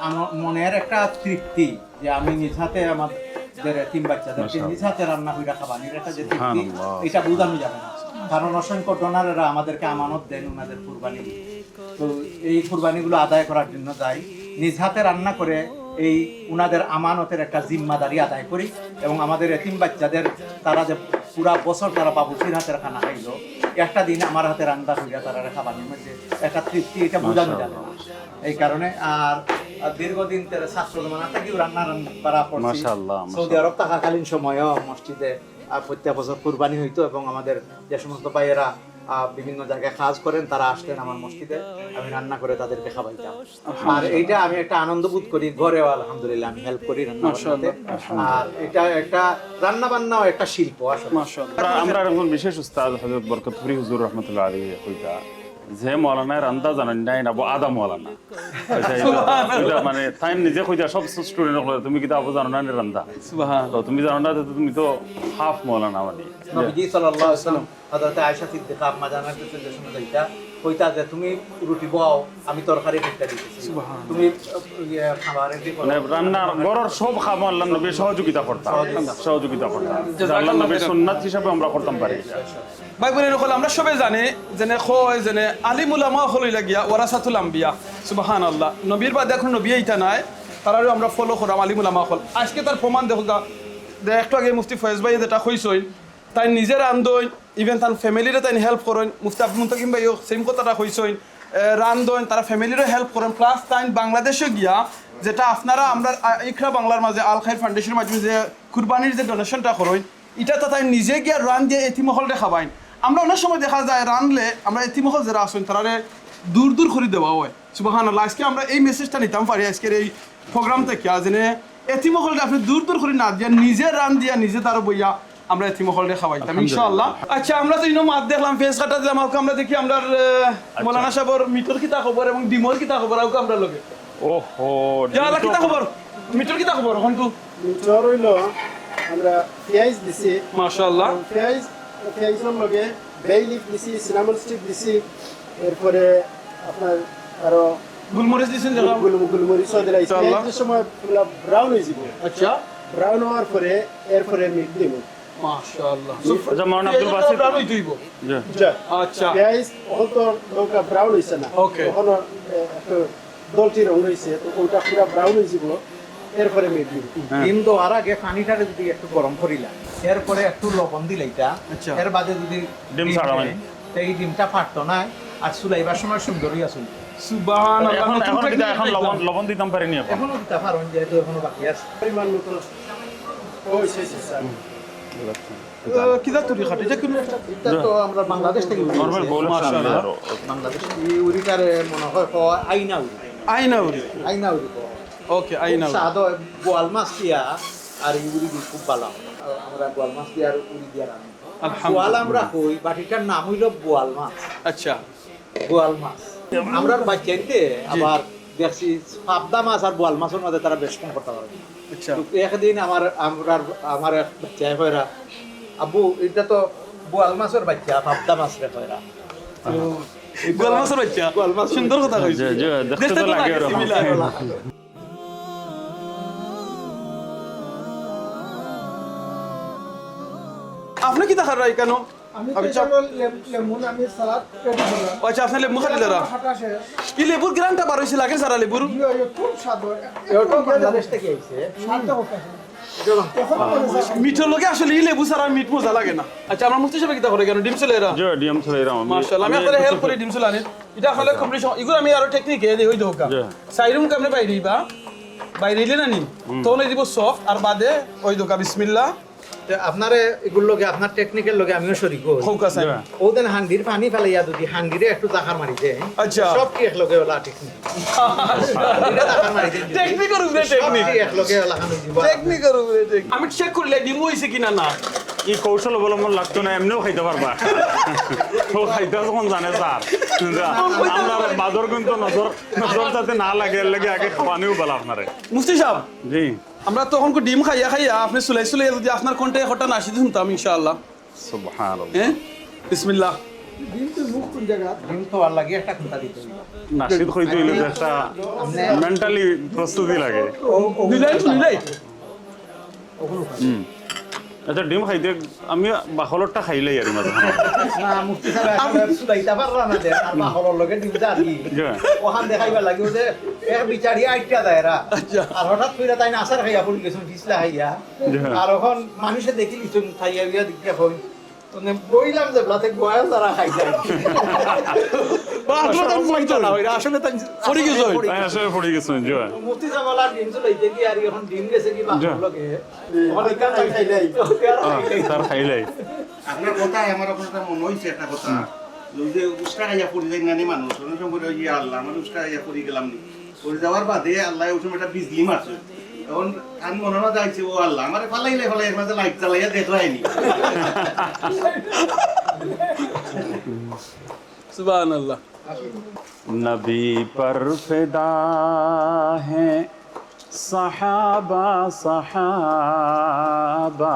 আমার মনের একটা তৃপ্তি যে আমি নিজ হাতে আমাদের এতিম বাচ্চাদেরকে নিজ হাতে রান্না করে খাবানি, এটা যে তৃপ্তি এটা বোঝানো যাবে না। কারণ অসংখ্য ডোনারেরা আমাদেরকে আমানত দেন ওনাদের কুরবানি, তো এই কুরবানিগুলো আদায় করার জন্য যাই, নিজ হাতে রান্না করে এই উনাদের আমানতের একটা জিম্মাদারি আদায় করি এবং আমাদের এতিম বাচ্চাদের তারা যে পুরা বছর তারা বাবুসির হাতের খানা খাইলো, একটা দিন আমার হাতে রান্না হইয়া তারা খাবারের মধ্যে একটা তৃপ্তি, এটা বোঝানো যাবে না। এই কারণে আর দীর্ঘদিন ছাত্র জমানা থেকেও রান্না করা পড়ছি। সৌদি আরব থাকাকালীন সময়ও মসজিদে প্রত্যেক বছর কুরবানি হইতো এবং আমাদের যে সমস্ত ভাইয়েরা বিভিন্ন জায়গায় কাজ করেন তারা আসতেন আমার মসজিদে, আমি রান্না করে তাদেরকে খাওয়াইতাম। আর এইটা আমি একটা আনন্দ বোধ করি, ঘরেও আলহামদুলিল্লাহ আমি হেল্প করি রান্না বান্নাতে। আর এটা একটা রান্না বান্নাও একটা শিল্প আসলে। আমরা এখন বিশেষ উস্তাদ হযরত বরকতপুরি হুজুর রাহমাতুল্লাহ আলাইহি কইতা যে মৌলানা রান্দা জানেন নাই না আদা মৌলানা এটা মানে তাই নিজে কইতা সব স্টুডেন্ট হলো তুমি কি আবু জানো না রান্দা সুবহানাল্লাহ তুমি জানো না তুমি তো হাফ মৌলানা মানে নবীজি সাল্লাল্লাহু আলাইহি ওয়াসাল্লাম হযরত আয়েশা সিদ্দিকা আম্মা জানার কাছে যে শুনে যাইতা কইতা যে তুমি রুটি বাও আমি তরকারি কেটে দিতেছি, তুমি খাবারের দি মানে রান্নার ঘরের সব খাবার আল্লাহর নবী সহযোগিতা করতাম আল্লাহর নবীর সুন্নাত হিসাবে আমরা করতাম পারি। ভাই বোনের সকল আমরা সবে জানে যেনে কয় যেনে আলিম উলামা হলই লাগিয়া ওয়ারাসাতুল আম্বিয়া সুবহানাল্লাহ, নবীর বাদে এখন নবী এইটা নাই তারাও আমরা ফলো করাম আলিম উলামা হল। আজকে তার প্রমাণ দেখো একটু আগে মুফতি ফয়েজ ভাই যেটা কইছই তাই নিজের রান্ধইন ইভেন তার ফ্যামিলিরে তাই হেল্প করেন, মুফতি আব্দুল মুনতাকিম ভাইও সেম কথাটা কইছই রান্ধইন তারা ফ্যামিলিরও হেল্প করেন, প্লাস তাই বাংলাদেশে গিয়া যেটা আপনারা আমরা ইকরা বাংলার মাঝে আল খায়ের ফাউন্ডেশনের মাধ্যমে যে কুরবানির যে ডোনেশনটা করেন এটা তো তাই নিজে গিয়া রান দিয়ে এতিমহলরে খাবাইন। আমরা অনেক সময় দেখা যায় রানলে আমরা এতিমহল যারা আসেন তারা দূর দূর করে দেওয়া হয় সুবহানাল্লাহ। আজকে আমরা এই মেসেজটা নিতাম পারি আজকের এই প্রোগ্রাম থেকে যেন এতিমহলরে আপনি দূর দূর করে না দিয়া নিজে রান দিয়া নিজে তারা বইয়া আমরা এতিমহলরে খাওয়াইতাম ইনশাআল্লাহ। আচ্ছা আমরা তো মাত দেখলাম ফেস কাটা দিলাম, আমরা দেখি আমরা মৌলানা সাহেবের মিটর কিতা খবর এবং ডিমর কিতা খবর আমরা লগে ওহো জালা কিতা খবর মিটর কিতা খবর এখন তো মিটর হইলো আমরা পেঁয়াজ দিছি মাশাআল্লাহ, পেঁয়াজের লগে বে লিফ দিছি, সিনামন স্টিক দিছি, এরপরে আপনার আরো গুলমরিচ দিছেন জানা গুলমরিচ দিলাইছি। পেঁয়াজের সময় পুরো ব্রাউন হয়ে যাবে। আচ্ছা ব্রাউন হওয়ার পরে এরপরে মিট দিব মাশাআল্লাহ আচ্ছা মৌলানা আব্দুল বাসিত ব্রাউন হইব জি আচ্ছা পেঁয়াজ এখন তো নৌকা ব্রাউন হয়েছে না Okay. এখন একটু দলটি রং রয়েছে তো ওটা পুরো ব্রাউন হয়েছিল এরপরে মিট দিব ডিম দেওয়ার আগে পানিটারে যদি একটু গরম করিলাম এরপরে একটু লবণ দিলে এটা আচ্ছা। এর বাদে যদি ডিম ছাড়াবেন। দেন, তো এই ডিমটা ফাটতো না আর চুলাইবার সময় সুন্দরই আসুন সুবহানাল্লাহ এখন নতুন এখন technique এটা এখন দেখলাম। লবণ দিতাম পারিনি এখন এখনো দিতে পারেন যেহেতু এখনো বাকি আছে পরিমাণ মতো ওই শেষ স্যার কিদা তৈরি খাটে যে কোনো এটা তো আমরা বাংলাদেশ থেকে উড়ি নরমাল আনছি। বোল মাশাআল্লাহ। বাংলাদেশ এই উড়িটারে মনে হয় কয় আইনা উড়ি আইনাউরি আইনা উড়ি কয়। ওকে আইনাউরি স্বাদ হয় বোয়াল মাছ দিয়া আর এই উড়ি দিয়ে খুব ভালো আমরা বোয়াল মাছ দিয়ে আর উড়ি দিয়ে রান্না আলহামদুলিল্লাহ। বোয়াল আমরা কই বাটিটার নাম হইল বোয়াল মাছ আচ্ছা বোয়াল মাছ আমরা বাচ্চাইতে আবার দেখছি পাবদা মাছ আর বোয়াল মাছের মধ্যে তারা বেশ কম করতে পারে আচ্ছা তো একদিন আমার এক বাচ্চা কইরা আব্বু এটা তো বোয়াল মাছের বাচ্চা পাবদা মাছ রে কইরা গোল মাছের বাচ্চা গোল মাছের সুন্দর কথা কইছি জি জি দেখতে তো লাগে এরকম আপনি কি দেখার রাই কেন আমি আমি চেষ্টা করলাম লেমন আমি সালাদ রেডি করলাম আচ্ছা আপনি লেবু খালি দাঁড়া হাঁটা শেষ কি লেবুর গ্রানটা বার হয়েছে লাগে সারা লেবুর খুব স্বাদ হয় এটা বাংলাদেশ থেকে আইছে স্বাদটা হচ্ছে এখন মনে হচ্ছে মিঠের লগে আসলে এই লেবু ছাড়া মিঠ মজা লাগে না আচ্ছা আমার মুফতি সাহেব কি দেখা করে কেন ডিম চলে এরা জি ডিম চলে এরকম মাশাআল্লাহ আমি আপনাদের হেল্প করে ডিম চলে আনি এটা আসলে কম্পিটিশন এগুলো আমি আরো টেকনিক এ দেই ওই দোকা জি। সাইরুম কামনে বাইরেইবা বাইরেইলে না নি তখন দিব সফট আর বাদে ওই দোকা বিসমিল্লাহ আপনারে এগুলো লগে আপনার টেকনিক্যাল লগে আমিও শরীক হই খৌকা সাইড ওদেন হাঙ্গির পানি ফেলাইয়া যদি হাঙ্গিরে একটু জাকার মারি দেয় আচ্ছা। সব কি একলগে ওলা টেকনিক জাকার মারি দেয় টেকনিকের উপরে টেকনিক একলগে লাগানো দিব টেকনিকের উপরে টেকনিক আমি চেক করলে ডিম হইছে কিনা না এই কৌশল অবলম্বন লাগতো না এমনিও খাইতে পারবা তো খাইতে যখন জানে স্যার আমরা বাদর কিন্তু নজর যাতে না লাগে এর লাগে আগে খাওয়ানিও বলা আপনারে মুফতি সাহেব জি আমরা তখন ডিম খাইয়া খাইয়া আপনি সুলাই সুলাই যদি আপনার কোনটা হঠাৎ আসি শুনতাম ইনশাআল্লাহ সুবহানাল্লাহ হ্যাঁ বিসমিল্লাহ কিন্তু মুখ কোন জায়গা ডিম তো আর লাগে একটা কথা দিতে হইব নাশিদ হইতে হইলে তো একটা মেন্টালি প্রস্তুতি লাগে নিলাই তো নিলাই আচ্ছা ডিম খাইতে আমি বাখলরটা খাইলাই আর মাঝে না মুফতি সাহেব আসলে সুলাইতা পারলা না দে আর বাহলর লগে ডিমটা আর কি ওখান দেখাইবা লাগিব যে এক বিচারি আইটা দায়রা আচ্ছা। আর হঠাৎ কইরা তাই আসার খাইয়া পড়ি গেছুন ফিসলা খাইয়া আর ওখান মানুষে দেখি লিছুন খাইয়া বিয়া দিকে হই মানে বইলাম যে ব্লাতে গোয়া যারা খাই যায় বা আপনার তো পয়সা না হইরা আসলে তাই পড়ে গেছে তাই আসলে পড়ে গেছেন জি মুফতি সাহেব আলা ডিম চলাইতে কি আর এখন ডিম গেছে কি বাহলর লগে ওখানে কান খাই নাই তার খাইলাই আপনার কথায় আমার আপনার মনে হয়েছে একটা কথা যে উস্কা খাইয়া পড়ে যাই নানি মানুষ অনেক সময় বলে, ইয়া আল্লাহ আমার উস্কা খাইয়া পড়ে গেলাম নি পড়ে যাওয়ার বাদে আল্লাহ ওই সময় একটা বিজলি মারছে তখন আমি মনে হয় যাইছি ও আল্লাহ আমার ফালাইলে ফালাই এর মাঝে লাইট চালাইয়া দেখলাইনি সুবহানাল্লাহ नबी पर फिदा है सहाबा सहाबा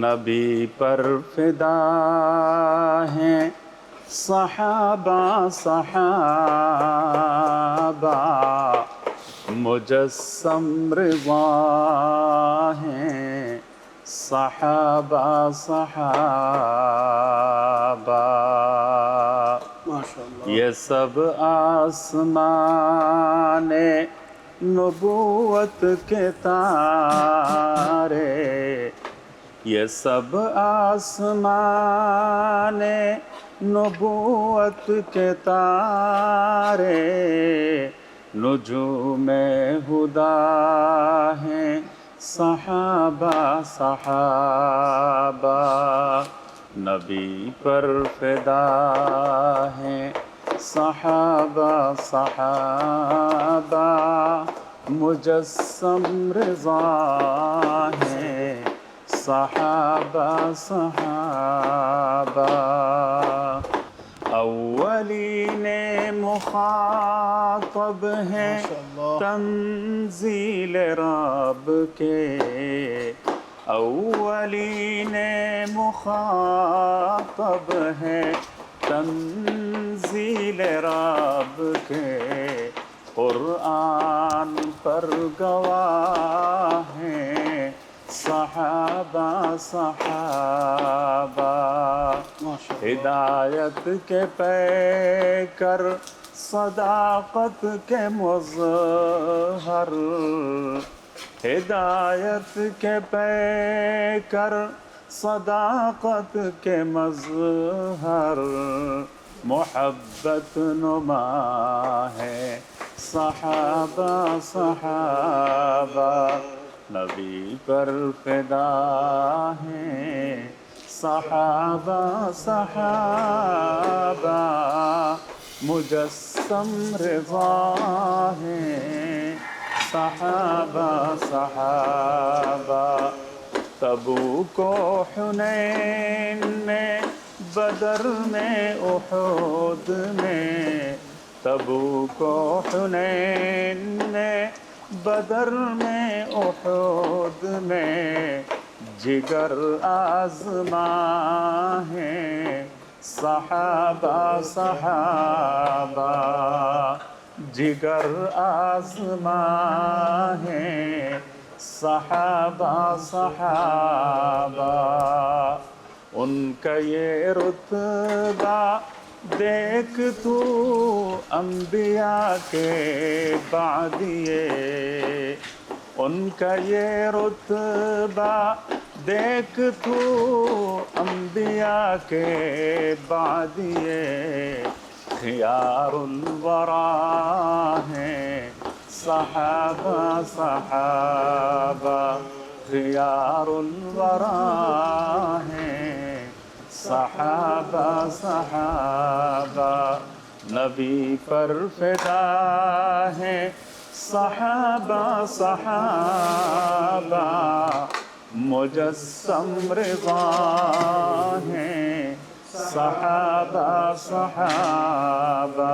नबी पर फिदा है सहाबा सहाबा मुजस्सम रिज़ा है सहाबा सहाबा মাশাআল্লাহ ये सब आसमाने नबूवत के तारे ये सब आसमाने नबूवत के तारे नुजूम हुदा हैं सहाबा सहाबा नबी पर फिदा हैं सहाबा सहाबा मुजस्सम रिज़ा हैं सहाबा सहाबा अव्वलीन मुखातब हैं तंज़ील रब के अव्वलीन मुखातब हैं तंज़ील रब के कुरान पर गवाह हैं सहाबा सहाबा हिदायत के पैकर सदाकत के मुज़हर हिदायत के पैकर सदाकत के मज़हर मोहब्बत नुमा है सहाबा सहाबा नबी पर फिदा है सहाबा सहाबा मुजस्सम रिज़ा है सहाबा सहाबा तबूक हुनैन में बदर में उहद में तबूक हुनैन में बदर में उहद में जिगर आज़मा है सहाबा सहाबा जिगर आज़मा है सहाबा सहाबा उनका ये रुतबा देख तू अंबिया के बादिए उनका ये रुतबा देख तू अंबिया के बादिए खियारुल वरा हैं सहाबा सहाबा खियारुल वरा हैं सहाबा सहाबा नबी पर फिदा है सहाबा सहाबा मुजस्सम रिज़ा है सहाबा सहाबा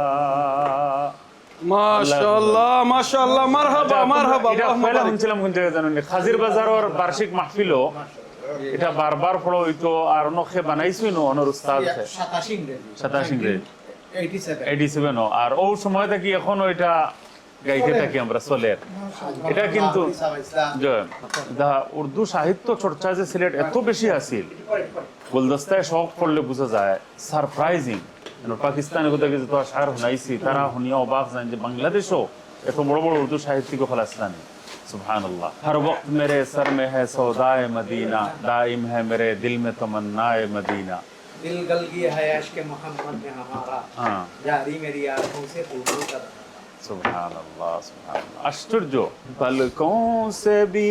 মাশাআল্লাহ মাশাআল্লাহ মারহাবা মারহাবা এটা পয়লা শুনছিলাম কোন জায়গায় জানেন খাজির বাজারের বার্ষিক মাহফিলও এটা বারবার পড়ো হইতো আর নখে বানাইছই নো অনর উস্তাদ 87 ইংরেজি 87 ইংরেজি 87 87 আর ও সময় থেকে এখন এটা গাইতে থাকি আমরা চলের এটা কিন্তু দা উর্দু সাহিত্য চর্চা যে সিলেট এত বেশি আছিল গুলদস্তায় শখ পড়লে বোঝা যায় সারপ্রাইজিং পাকিস্তানে কোথাও কিছু তো শার শুনাইছি তারা শুনিয়া অবাক জান যে বাংলাদেশও এত বড় বড় উর্দু সাহিত্যিক ফলাস্তানি सुभानअल्लाह हर वक्त मेरे सर में है सौदाए मदीना दाइम है मेरे दिल में तमन्नाए मदीना दिल गलगी है इश्क मोहम्मद में हमारा हाँ जारी मेरी आंखों से खुशबू का सुभानअल्लाह सुभानअल्लाह आश्चर्य पलकों से भी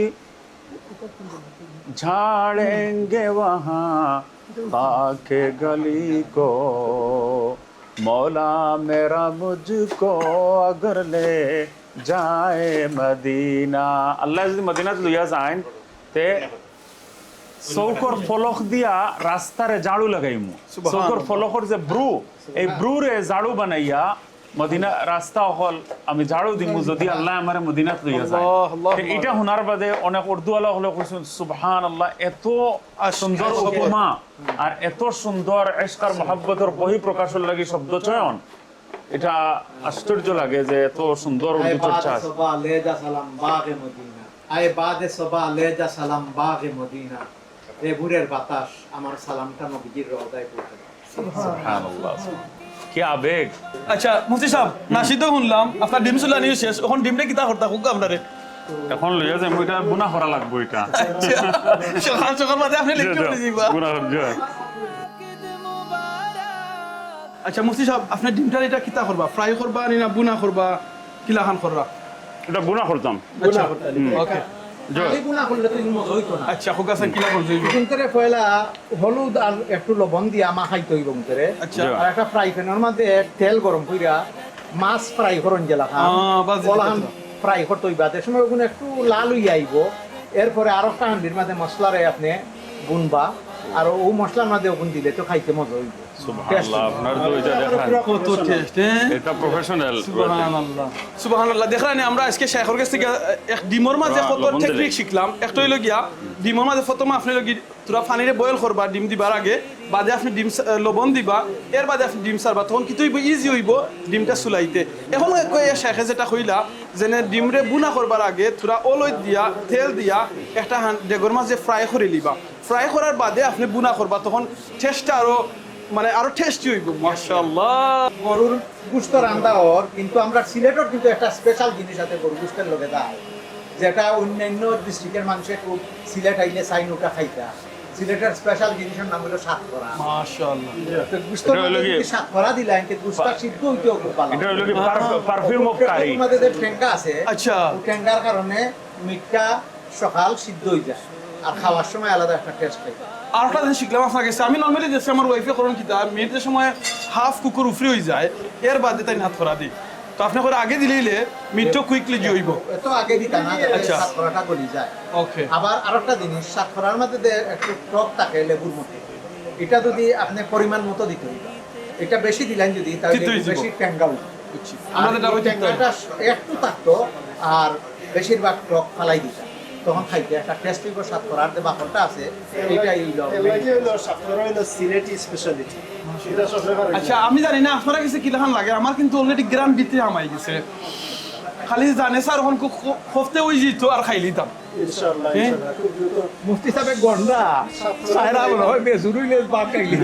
झाड़ेंगे वहाँ खाके गली को मौला मेरा मुझको अगर ले जाए मदीना अल्लाह যদি মদিনাত লইয়া যান তে চৌকর ফলক দিয়া রাস্তারে ঝাড়ু লাগাইমু চৌকর ফলকর যে ব্রু এই ব্রুরে ঝাড়ু বানাইয়া মদিনা রাস্তা হল আমি ঝাড়ু দিমু যদি আল্লাহ আমারে মদিনাত লইয়া যায় এটা শোনার বাদে অনেক উর্দুওয়ালা হলে কইছেন সুবহানাল্লাহ এত সুন্দর উপমা আর এত সুন্দর ইশক আর মহব্বতের বহি প্রকাশের লাগি শব্দ চয়ন এটা আশ্চর্য লাগে যে এত সুন্দর উর্দু চর্চা আছে সুবহ লেজা সালাম বাগে মদিনা আয় বাদে সুবহ লেজা সালাম বাগে মদিনা এ ভোরের বাতাস আমার সালামটা নবীজির রওজায় পৌঁছে দেয় সুবহানাল্লাহ কি আবেগ আচ্ছা মুফতি সাহেব নাশিদ শুনলাম আপনার ডিম চুলানি শেষ এখন ডিমটা কিতা করতা খুব আপনারে এখন লইয়া যাই এটা গুনাহ করা লাগবে এটা সকাল সকাল বাদে আপনি লিখতে দিবা গুনাহ করবে আচ্ছা মুফতি সাহেব আপনি ডিমটা এটা কিতা করবা ফ্রাই করবা না বুনা করবা কিলা খান করবা এটা গুনাহ করতাম আচ্ছা ওকে এই গুনাহ করলে তো মজা হইতো না আচ্ছা হুকাসান কিলা করতে কিন্তু পয়লা হলুদ আর একটু লবণ দিয়া মাখাইতে হইব মুতরে আচ্ছা আর একটা ফ্রাই প্যানের মধ্যে তেল গরম কইরা মাছ ফ্রাই করন জেলা খান বলান ফ্রাই করতে হইবা তে সময় গুণ একটু লাল হই আইব এরপরে আরো একটা হান্ডির মধ্যে মশলারে আপনি গুনবা আর ও মশলার মধ্যে গুন দিলে তো খাইতে মজা হইব সুবহানাল্লাহ, আপনার তো এটা দেখান কত টেস্ট হ্যাঁ এটা প্রফেশনাল। সুবহানাল্লাহ সুবহানাল্লাহ। দেখলেন আমরা আজকে শেখর কাছ থেকে এক ডিমর মাঝে কত লবণ দিলে। টেকনিক শিখলাম। একটা হইল গিয়া ডিমর মাঝে প্রথমে আপনি লগি তোরা পানিরে বয়েল করবা ডিম দিবার আগে, বাদে আপনি ডিম লবণ দিবা, এর বাদে আপনি ডিম সারবা, তখন কিন্তু ইজি হইব ডিমটা চুলাইতে। এখন শেখে যেটা কইলা যেনে ডিমরে বুনা করবার আগে তোরা অলই দিয়া তেল দিয়া একটা ডেগর মাঝে ফ্রাই করে লিবা, ফ্রাই করার বাদে আপনি বুনা করবা, তখন টেস্টটা আরো মানে আরো টেস্টি হইব। মাশাআল্লাহ। গরুর গুস্ত রান্না হর, কিন্তু আমরা সিলেটর কিন্তু একটা স্পেশাল জিনিস আছে গরুর গুস্তের লগে দেয়, যেটা অন্যান্য ডিস্ট্রিক্টের মানুষের খুব সিলেট আইলে চাইন ওটা খাইতা। সিলেটের স্পেশাল জিনিসের নাম হলো সাতকরা। মাশাআল্লাহ। তো গুস্ত সাতকরা দিলেন কিন্তু গুস্তা সিদ্ধ হইতেও খুব ভালো। এটা হলো কি পারফিউম অফ কারি। আমাদের যে ঠেঙ্গা আছে, আচ্ছা। ওই ঠেঙ্গার কারণে মিটটা সকাল সিদ্ধ হয়ে যায় আর খাওয়ার সময় আলাদা একটা টেস্ট পাই। আর একটা জিনিস শিখলাম আপনার কাছে, আমি নর্মালি দেখছি আমার ওয়াইফে করুন কিতা মেয়েদের সময় হাফ কুকুর উফরি হয়ে যায়, এর বাদে তাই হাত করা দিই, তো আপনি করে আগে দিলে মিটটা কুইকলি জইব। এত আগে দিতা না, আচ্ছা। সাতকরাটা গলি যায়। ওকে। আবার আরেকটা জিনিস, সাতকরার মধ্যে যে একটু টক থাকে লেবুর মতো, এটা যদি আপনি পরিমাণ মতো দিতে হইবে। এটা বেশি দিলেন যদি তাহলে তিতো হয়ে যাবো। বেশি ট্যাঙ্গা উঠবে। আমাদের আর এই ট্যাঙ্গাটা একটু থাকতো আর বেশিরভাগ টক ফালাই দিতা, তখন খাইতে একটা টেস্ট হইব। সাতকরার যে বাকলটা আছে এইটাই সিলেটি স্পেশালিটি, এটা সবসময় আচ্ছা আমি জানি না আপনারা কাছে কি লেখান লাগে, আমার কিন্তু অলরেডি গ্রাম ভিতরে আমাই গেছে, খালি জানে স্যার ওখান হফতে ওই যেত আর খাই লিতাম। ইনশাআল্লাহ হ্যাঁ? ইনশাআল্লাহ খুব দ্রুত মুফতি সাহেবের গন্ডা সায়রা বলো হয় বেজুরুইলে বাপ খাইলি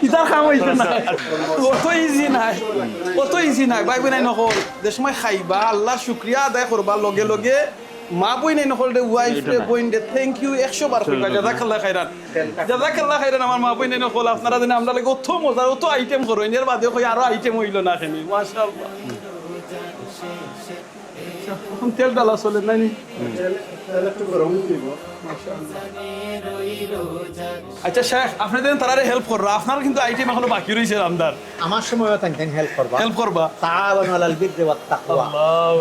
কিতার খাম হইছে না, অত ইজি নাই, অত ইজি নাই। ভাই বোন নকল যে সময় খাইবা আল্লাহর শুকরিয়া আদায় করবা, লগে লগে মা বই নাই নকল দে ওয়াইফ রে বইন দে থ্যাংক ইউ 100 বার কইবা জাযাকাল্লাহ খাইরান, জাযাকাল্লাহ খাইরান। আমার মা বই নাই নকল আপনারা জানেন আমরা লাগে অত মজা অত আইটেম করো, এর বাদে কই আরো আইটেম হইল না খানি। মাশাআল্লাহ। এখন তেল ডালা চলে নাই নি? একটু গরম দিব। আচ্ছা শেখ আপনি দেন তারারে হেল্প কররা, আপনার কিন্তু আইটেম এখনো বাকি রয়েছে রান্দার, আমার সময় তাই হেল্প করবা। হেল্প করবা। তাআওয়ানু আলাল বিররি ওয়াত তাকওয়া।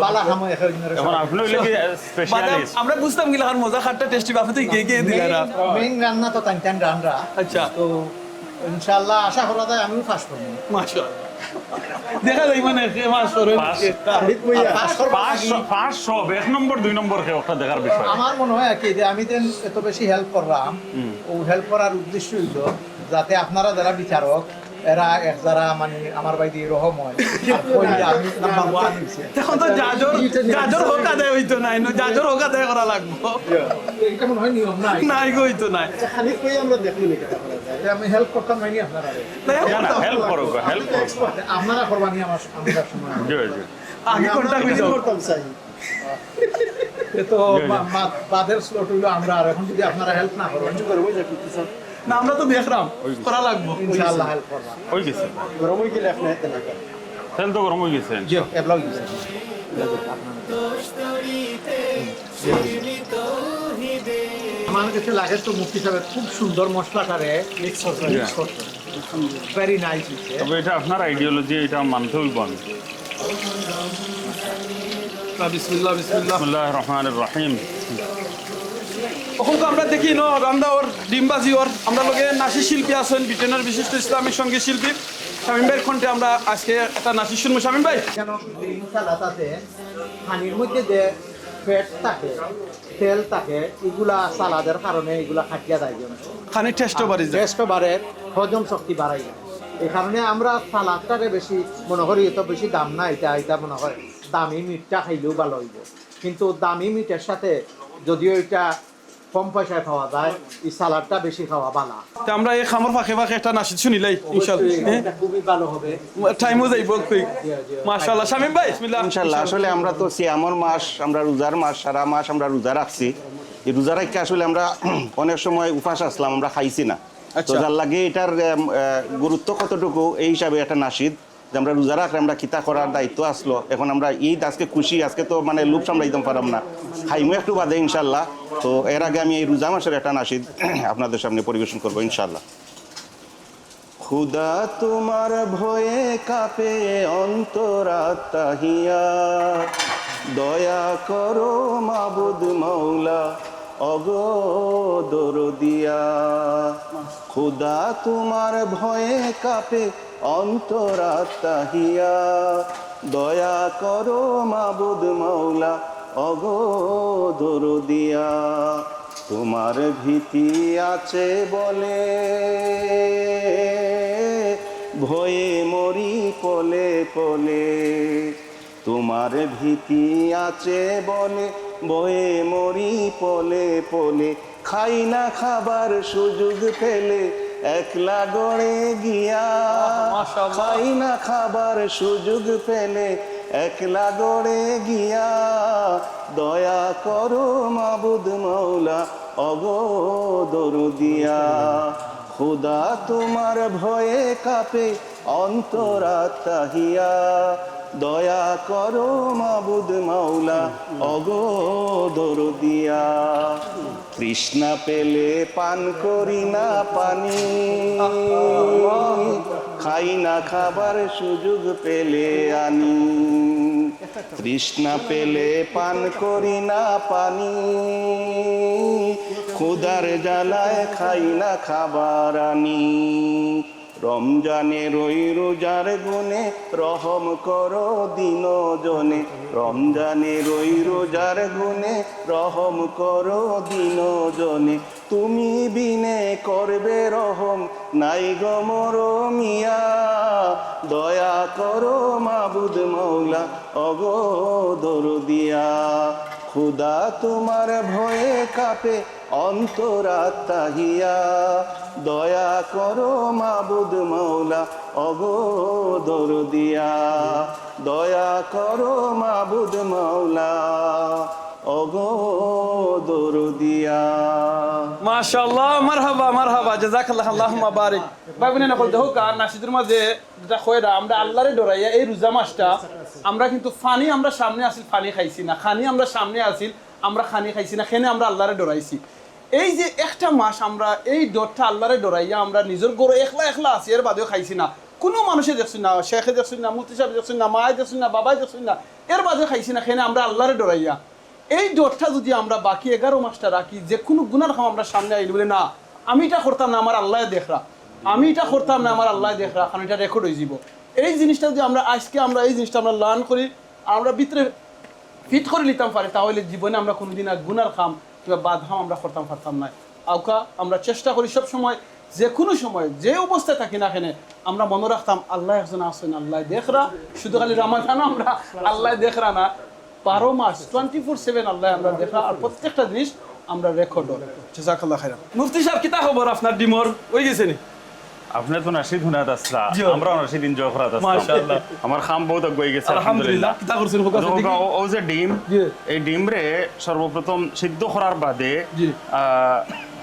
বালা হামো এখন আপনি হইলে কি স্পেশালিস্ট। আমরা বুঝতাম গিলা আর মজা খাট্টা টেস্টি আপনি তো গিয়ে গিয়ে দিলেন না। মেইন রান্না তো তাই রান্না। আচ্ছা তো ইনশাআল্লাহ আশা করা যায় আমিও পাস করব। মাশাআল্লাহ। দেখা যায় মানে মাস করে পাঁচশো 1 নম্বর 2 নম্বর একটা দেখার বিষয়। আমার মনে হয় কি যে আমি যেন এত বেশি হেল্প করলাম, ও হেল্প করার উদ্দেশ্য হইল যাতে আপনারা যারা বিচারক এরা এক যারা মানে আমার বাইদি রহম হয় আর কইলে আমি নাম্বার 1 হইছে। এখন তো জাজর হোক আদায় হইতো নাই, জাজর হোক আদায় করা লাগবো। এটা মনে হয় নিয়ম নাই। নাই গো হইতো নাই। খালি কই আমরা দেখলি না কেটা করা যায়। যে আমি হেল্প করতাম নাই আপনারা। হেল্প করো, হেল্প করো। আপনারা করবানি আমার সময়। জি জি। আগে কোনটা কইছো? করতাম চাই। তো বাদের স্লট হইলো আমরা, আর এখন যদি আপনারা হেল্প না করেন গরম হয়ে যাবে কিছু। না আমরা তো দেখলাম করা লাগবো। ইনশাআল্লাহ হেল্প করবা। হয়ে গেছে, গরম হয়ে গেলে আপনি হাতে না করেন। তেল তো গরম হয়ে গেছে। জি এবলাও গেছে। আমার কাছে লাগে তো মুফতি সাহেব খুব সুন্দর মশলাটারে মিক্স করতে। ভেরি নাইস হইছে। তবে এটা আপনার আইডিওলজি, এটা মানতে হইব। বিসমিল্লাহ বিসমিল্লাহ। বিসমিল্লাহির রহমানির রহিম। এখন তো আমরা দেখি ন রান্দা ওর ডিমবাজি ওর আমরা লগে নাচি শিল্পী আছেন ব্রিটেনের বিশিষ্ট ইসলামী সঙ্গীত শিল্পী শামীম ভাইয়ের কণ্ঠে আমরা আজকে একটা নাচি শুনবো। শামীম ভাই কেন সালাতাতে পানির মধ্যে যে ফ্যাট থাকে, তেল থাকে, এগুলা সালাদের কারণে এগুলা খাটিয়া যায়, খানির টেস্টও বাড়ি যায়। টেস্ট বাড়ে, হজম শক্তি বাড়াই যায়। এই কারণে আমরা সালাদটাকে বেশি মনে করি এত বেশি দাম না, এটা মনে হয় দামি মিটটা খাইলেও ভালো হইব। কিন্তু দামি মিটের সাথে যদিও এটা কম পয়সায় খাওয়া যায়, এই সালাদটা বেশি খাওয়া ভালো। তো আমরা এই খামর ফাঁকে ফাঁকে একটা নাচি শুনিলাই ইনশাআল্লাহ, এটা খুবই ভালো হবে। টাইমও যাইব কুইক। মাশাআল্লাহ। শামীম ভাই বিসমিল্লাহ। ইনশাআল্লাহ। আসলে আমরা তো সিয়ামর মাস, আমরা রোজার মাস, সারা মাস আমরা রোজা রাখছি। এই রোজা রাখতে আসলে আমরা অনেক সময় উপাস আসলাম, আমরা খাইছি না। তো যার লাগে এটার গুরুত্ব কতটুকু এই হিসাবে একটা নাশিদ যে আমরা রোজা রাখলে আমরা কিতা করার দায়িত্ব আসলো। এখন আমরা ঈদ আজকে খুশি, আজকে তো মানে লোভ সামলাইতে পারলাম না, খাইমু একটু বাদে ইনশাআল্লাহ। তো এর আগে আমি এই রোজা মাসের একটা নাশিদ আপনাদের সামনে পরিবেশন করবো ইনশাআল্লাহ। খুদা তোমার ভয়ে কাঁপে অন্তরাত্মা হিয়া, দয়া করো মাবুদ মৌলা অগো দরদিয়া খুদা তোমার ভয়ে কাঁপে অন্তরাত্মা হিয়া দয়া করো মাবুদ মৌলা অগো দরদিয়া তোমার ভীতি আছে বলে ভয়ে মরি পলে পলে তোমার ভীতি আছে বলে ভয়ে মরি পলে পলে খাই না খাবার সুযোগ পেলে একলা গড়ে গিয়া খাই না খাবার সুযোগ পেলে একলা গড়ে গিয়া দয়া করো মাবুদ মৌলা অগো দরদিয়া খুদা তোমার ভয়ে কাঁপে অন্তরাত্মা হিয়া দয়া করো মাবুদ মৌলা অগো দরদিয়া তৃষ্ণা পেলে পান করি না পানি খাই না খাবার সুযোগ পেলে আনি তৃষ্ণা পেলে পান করি না পানি ক্ষুধার জ্বালায় খাই না খাবার আনি রমজানের ওই রোজার গুণে রহম করো দিন জনে রমজানের ওই রোজার গুণে রহম করো দিন জনে তুমি বিনে করবে রহম নাই গমর মিয়া দয়া করো মাবুদ মৌলা অগো দরদিয়া খুদা তোমার ভয়ে কাঁপে অন্তরাত্মা হিয়া দয়া করো মাবুদ মৌলা অগো দরদিয়া দয়া করো মাবুদ মৌলা অগো দরদিয়া মাশাআল্লাহ মারহাবা মারহাবা জাযাকাল্লাহু আল্লাহুম্মা বারিক বাইবনে নকল দেখো কার নাসিদের মাঝে যেটা কইরা আমরা আল্লাহরে ডরাইয়া এই রোজা মাসটা আমরা কিন্তু ফানি আমরা সামনে আসিল ফানি খাইছি না খানি আমরা সামনে আসিল আমরা খানি খাইছি না খেনে আমরা আল্লাহরে ডরাইছি এই যে একটা মাস আমরা এই ডরটা আল্লাহরে ডরাইয়া আমরা নিজের গরু একলা একলা আছি এর বাদেও খাইছি না কোনো মানুষে দেখছি না শেখে দেখছি না মুফতি সাহেব দেখছি না মায় দেখছি না বাবাই দেখছি না এর বাদেও খাইছি না খেনে আমরা আল্লাহরে ডরাইয়া এই ডরটা যদি আমরা বাকি 11 মাসটা রাখি যে কোনো গুনার খাম আমরা সামনে আইলি বলে না আমি এটা করতাম না আমার আল্লাহ দেখরা আমি এটা করতাম না আমার আল্লাহ দেখরা কারণ এটা রেকর্ড হয়ে যাব এই জিনিসটা যদি আমরা আজকে আমরা এই জিনিসটা আমরা লার্ন করি আমরা ভিতরে ফিট করে নিতাম পারি তাহলে জীবনে আমরা কোনোদিন আর গুনার খাম কিংবা বাধাম আমরা করতাম পারতাম না আউকা আমরা চেষ্টা করি সব সময় যে কোনো সময় যে অবস্থায় থাকি না এখানে আমরা মনে রাখতাম আল্লাহ একজন আছেন আল্লাহ দেখরা শুধু খালি রামাজান আমরা আল্লাহ দেখরা না 12 মাস 24/7 আল্লাহ আমরা দেখা আর প্রত্যেকটা জিনিস আমরা রেকর্ড জাযাকাল্লাহ খাইরান মুফতি সাহেব কি তা খবর আপনার ডিমর হই গেছে নি আপনি তো নাশিদ হুনাত আসলা আমরা নাশিদ এনজয় করাত আসলাম মাশাআল্লাহ আমার খাম বহুত আগুই গেছে আলহামদুলিল্লাহ কি তা করছেন ফোকাস দিকে ও যে ডিম এই ডিম রে সর্বপ্রথম সিদ্ধ করার বাদে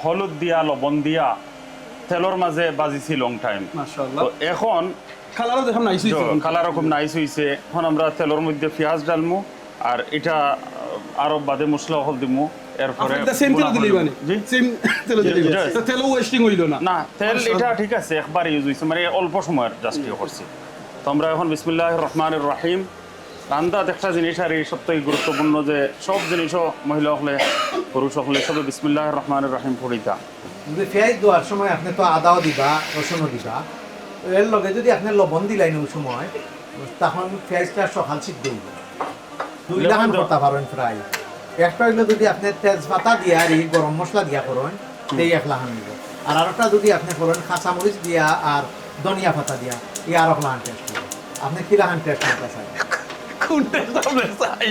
হলুদ দিয়া লবণ দিয়া তেলর মাঝে বাজিছি লং টাইম মাশাআল্লাহ তো এখন কালারও দেখুন নাইস হইছে কালার রকম নাইস হইছে এখন আমরা তেলর মধ্যে পেঁয়াজ ডালমু আর এটা আরো বাদে মশলা হল দিমু এরপরে সেম তেল দিলি মানে জি সেম তেল দিলি তেল ওয়েস্টিং হইলো না না তেল এটা ঠিক আছে একবার ইউজ হইছে মানে অল্প সময়ের জাস্ট ইউজ করছি তো আমরা এখন বিসমিল্লাহির রহমানির রহিম রান্না একটা জিনিস আর এই সবথেকে গুরুত্বপূর্ণ যে সব জিনিসও মহিলা হলে পুরুষ হলে সবে বিসমিল্লাহির রহমানির রহিম পড়িতা যদি পেঁয়াজ দেওয়ার সময় আপনি তো আদাও দিবা রসুনও দিবা এর লগে যদি আপনি লবণ দিলেন ওই সময় তখন পেঁয়াজটা সকাল সিদ্ধ হইব দুই লাগান করতে পারেন প্রায় একটা হইলে যদি আপনি তেজপাতা দিয়া আর এই গরম মশলা দিয়া করেন সেই 1 লাগান দিব আর আরেকটা যদি আপনি করেন কাঁচামরিচ দিয়া আর ধনিয়া পাতা দিয়া এই আর 1 লাগান টেস্ট হবে আপনি কি লাগান টেস্ট করতে চাই কোনটা আমরা চাই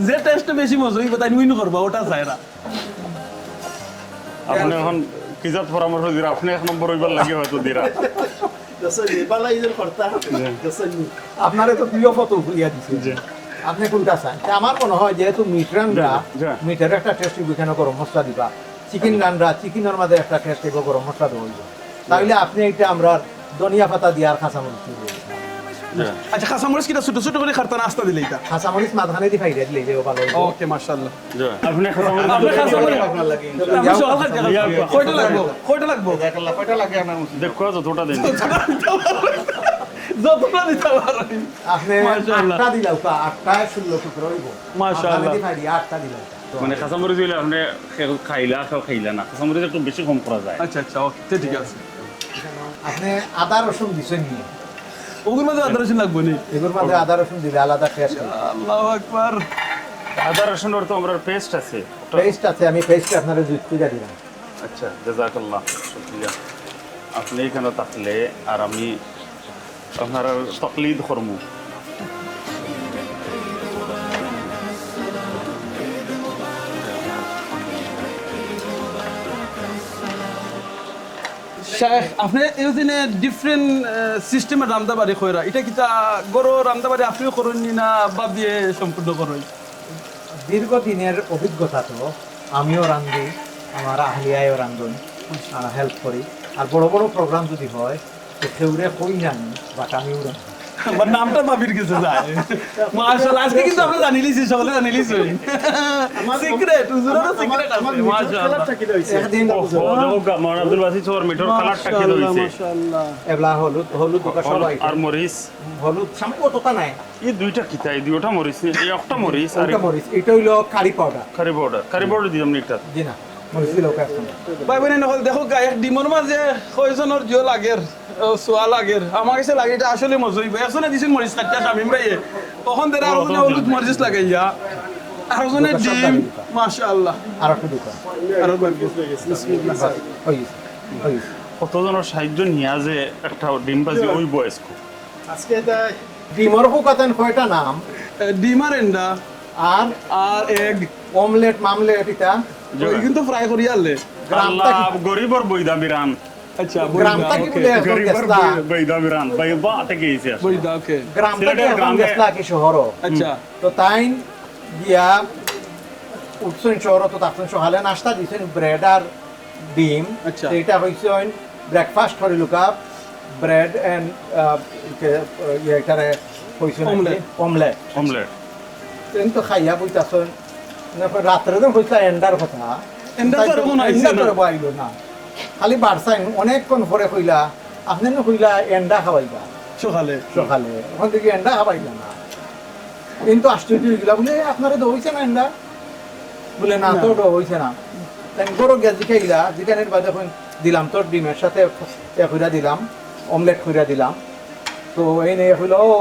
যে টেস্ট বেশি মজা হইব তাই উইন করবা ওটা চাই না আপনি এখন কিজাত পরামর্শ দিরা আপনি 1 নম্বর হইবার লাগি হয়তো দিরা আপনারা তো প্রিয় ফটো ফুলিয়া দিচ্ছে আপনি কোনটা চান আমার মনে হয় যেহেতু মিট রান্না মিটের একটা টেস্ট এখানে গরম মশলা দিবা চিকেন রান্না চিকেনের মধ্যে একটা টেস্ট দিব গরম মশলা দেবো তাহলে আপনি এটা আমরা ধনিয়া পাতা দিয়ে আর কাঁচামরিচ দিব আচ্ছা কাঁচামরিচ কিটা ছোট ছোট করে খারতা নাস্তা দিলে এটা কাঁচামরিচ মাঝখানে দিয়ে ফাইরে দিলে যে ভালো ওকে মাশাআল্লাহ আপনি আপনার কয়টা লাগবো কয়টা লাগে আমার দেখো যতটা দিন যতটা দিতে পারি আপনি মাশাআল্লাহ। 8টা দিলাও কা 8টায় 16 সূত্র হইব মাশাআল্লাহ। 8টা দিলাও মানে কাঁচামরিচ হইলে আপনি খাইলা খাইলা না, কাঁচামরিচ একটু বেশি কম করা যায়। আচ্ছা আচ্ছা ওকে ঠিক আছে। আপনি আদা রসুন দিছেন নি ওগুলোর মধ্যে আদা রসুন লাগবে নি? এগুলোর মধ্যে আদা রসুন দিলে আলাদা টেস্ট আল্লাহু আকবার। আদা রসুনের তো আমরা পেস্ট আছে। পেস্ট আছে আমি পেস্ট আপনারা জুত করে দিলাম আচ্ছা, জাযাকাল্লাহ, শুকরিয়া। আপনি এখানে থাকলে আর আমি আপনার তাকলিদ করমু। শেখ আপনি এই দিনে ডিফারেন্ট সিস্টেমে রান্না বাড়ি কইরা এটা কি তা গরো রান্না বাড়ি আপনিও করেন নি না বাদ দিয়ে সম্পূর্ণ করেন? দীর্ঘদিনের অভিজ্ঞতা তো আমিও রান্ধি আমার আহলিয়ায়ও রান্ধন হেল্প করি আর বড় বড় প্রোগ্রাম যদি হয় তো সেউরে কই জানি বাট আমিও রান্ধি আমার নামটা বাবির কিছু যায় মাশাআল্লাহ। আজকে কিন্তু আমরা জানি লিছি, সকলে জানি লিছি সিক্রেট হুজুরের সিক্রেট আছে মাশাআল্লাহ। একদিন আমার আব্দুল বাসিত ওর মিঠর কালারটা কি হইছে? মাশাআল্লাহ। এবলা হলুদ হলুদ ওটা সবাই আর মরিচ হলুদ শ্যাম্পু অতটা নাই এই দুইটা কিতা, এই দুইটা মরিচ, এই একটা মরিচ আর ওটা মরিচ এটা হইলো কারি পাউডার কারি পাউডার দিলাম একটা। জি না মরিচ দিলে ওকে আসছে ভাই বোন নকল দেখো গায়ে ডিমর মাঝে কয়জনের জিও লাগের সোয়া লাগের আমার কাছে লাগে এটা আসলে মজুই ভাই আসলে দিছেন মরিচ কাটটা শামিম ভাই তখন দেরা আর ওখানে হলুদ মরিচ লাগাইয়া আর ওখানে ডিম মাশাআল্লাহ। আর একটা দোকান আর বিসমিল্লাহ ওই ওই কতজনের সাহায্য নিয়ে যে একটা ডিম ভাজি ওই বয়স্ক আজকে এটা ডিমর হুকাতেন কয়টা নাম ডিম আর এন্ডা আর আর এগ অমলেট মামলেট এটা ওই কিন্তু ফ্রাই করি আনলে আল্লাহ গরিবর বৈদা বিরান। আচ্ছা গ্রামটা কি বলে এখন গরিবর গেছলা বৈদা বিরান বাইবা থেকে গেছে। বইদা ওকে গ্রামটা কি এখন গ্রামে- গেছলা কি শহর আচ্ছা তো তাই গিয়া উঠছেন শহর তো তখন সকালে নাস্তা দিছেন ব্রেড আর ডিম আচ্ছা। তো এটা হইছে ব্রেকফাস্ট করে লুকা ব্রেড এন্ড এটারে হইছে Omelette. অমলেট অমলেট কিন্তু খাইয়া বইতাছেন রাত্রে তো হইছে এন্ডার কথা এন্ডা তো আর কোনো আইছে না। এন্ডা তো আইলো না খালি বারসাইন অনেকক্ষণ পরে কইলা আপনি না কইলা এন্ডা খাওয়াইবা সকালে সকালে ওখান থেকে এন্ডা খাওয়াইলা না কিন্তু আশ্চর্য হইলা বলে আপনারা তো হইছে না এন্ডা বলে না তো হইছে না তাই গরো গ্যাস দিখাইলা যেখানে বাদে এখন দিলাম তোর ডিমের সাথে কইরা দিলাম অমলেট কইরা দিলাম তো এই নিয়ে হইলো ও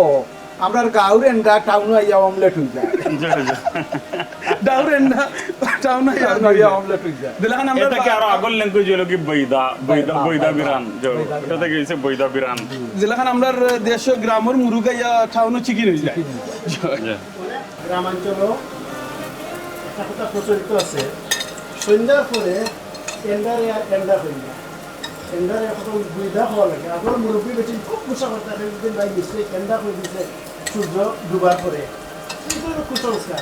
আমরা গাঁর এন্ডা টাউন আইয়া অমলেট হই যায় ডাউর এন্ডা টাউন টাউন আইয়া অমলেট হই যায় দিলাখান আমরা এটা কি আরো আগর ল্যাঙ্গুয়েজ হলো কি বৈদা বৈদা বৈদা বিরান, এটা থেকে হইছে বৈদা বিরান। যেখান আমরা দেশ গ্রামের মুরুগাইয়া টাউনও চিকেন হয়ে যায় গ্রামাঞ্চলও একটা কথা প্রচলিত আছে সন্ধ্যার পরে এন্ডারে আর এন্ডা হই না এন্ডারে এখন বুঝা হওয়া লাগে আপনার মুরব্বী বেশি খুব পোষা করতে একদিন ভাই গেছে এন্ডা হয়ে গেছে সূর্য ডুবার পরে কিন্তু কুসংস্কার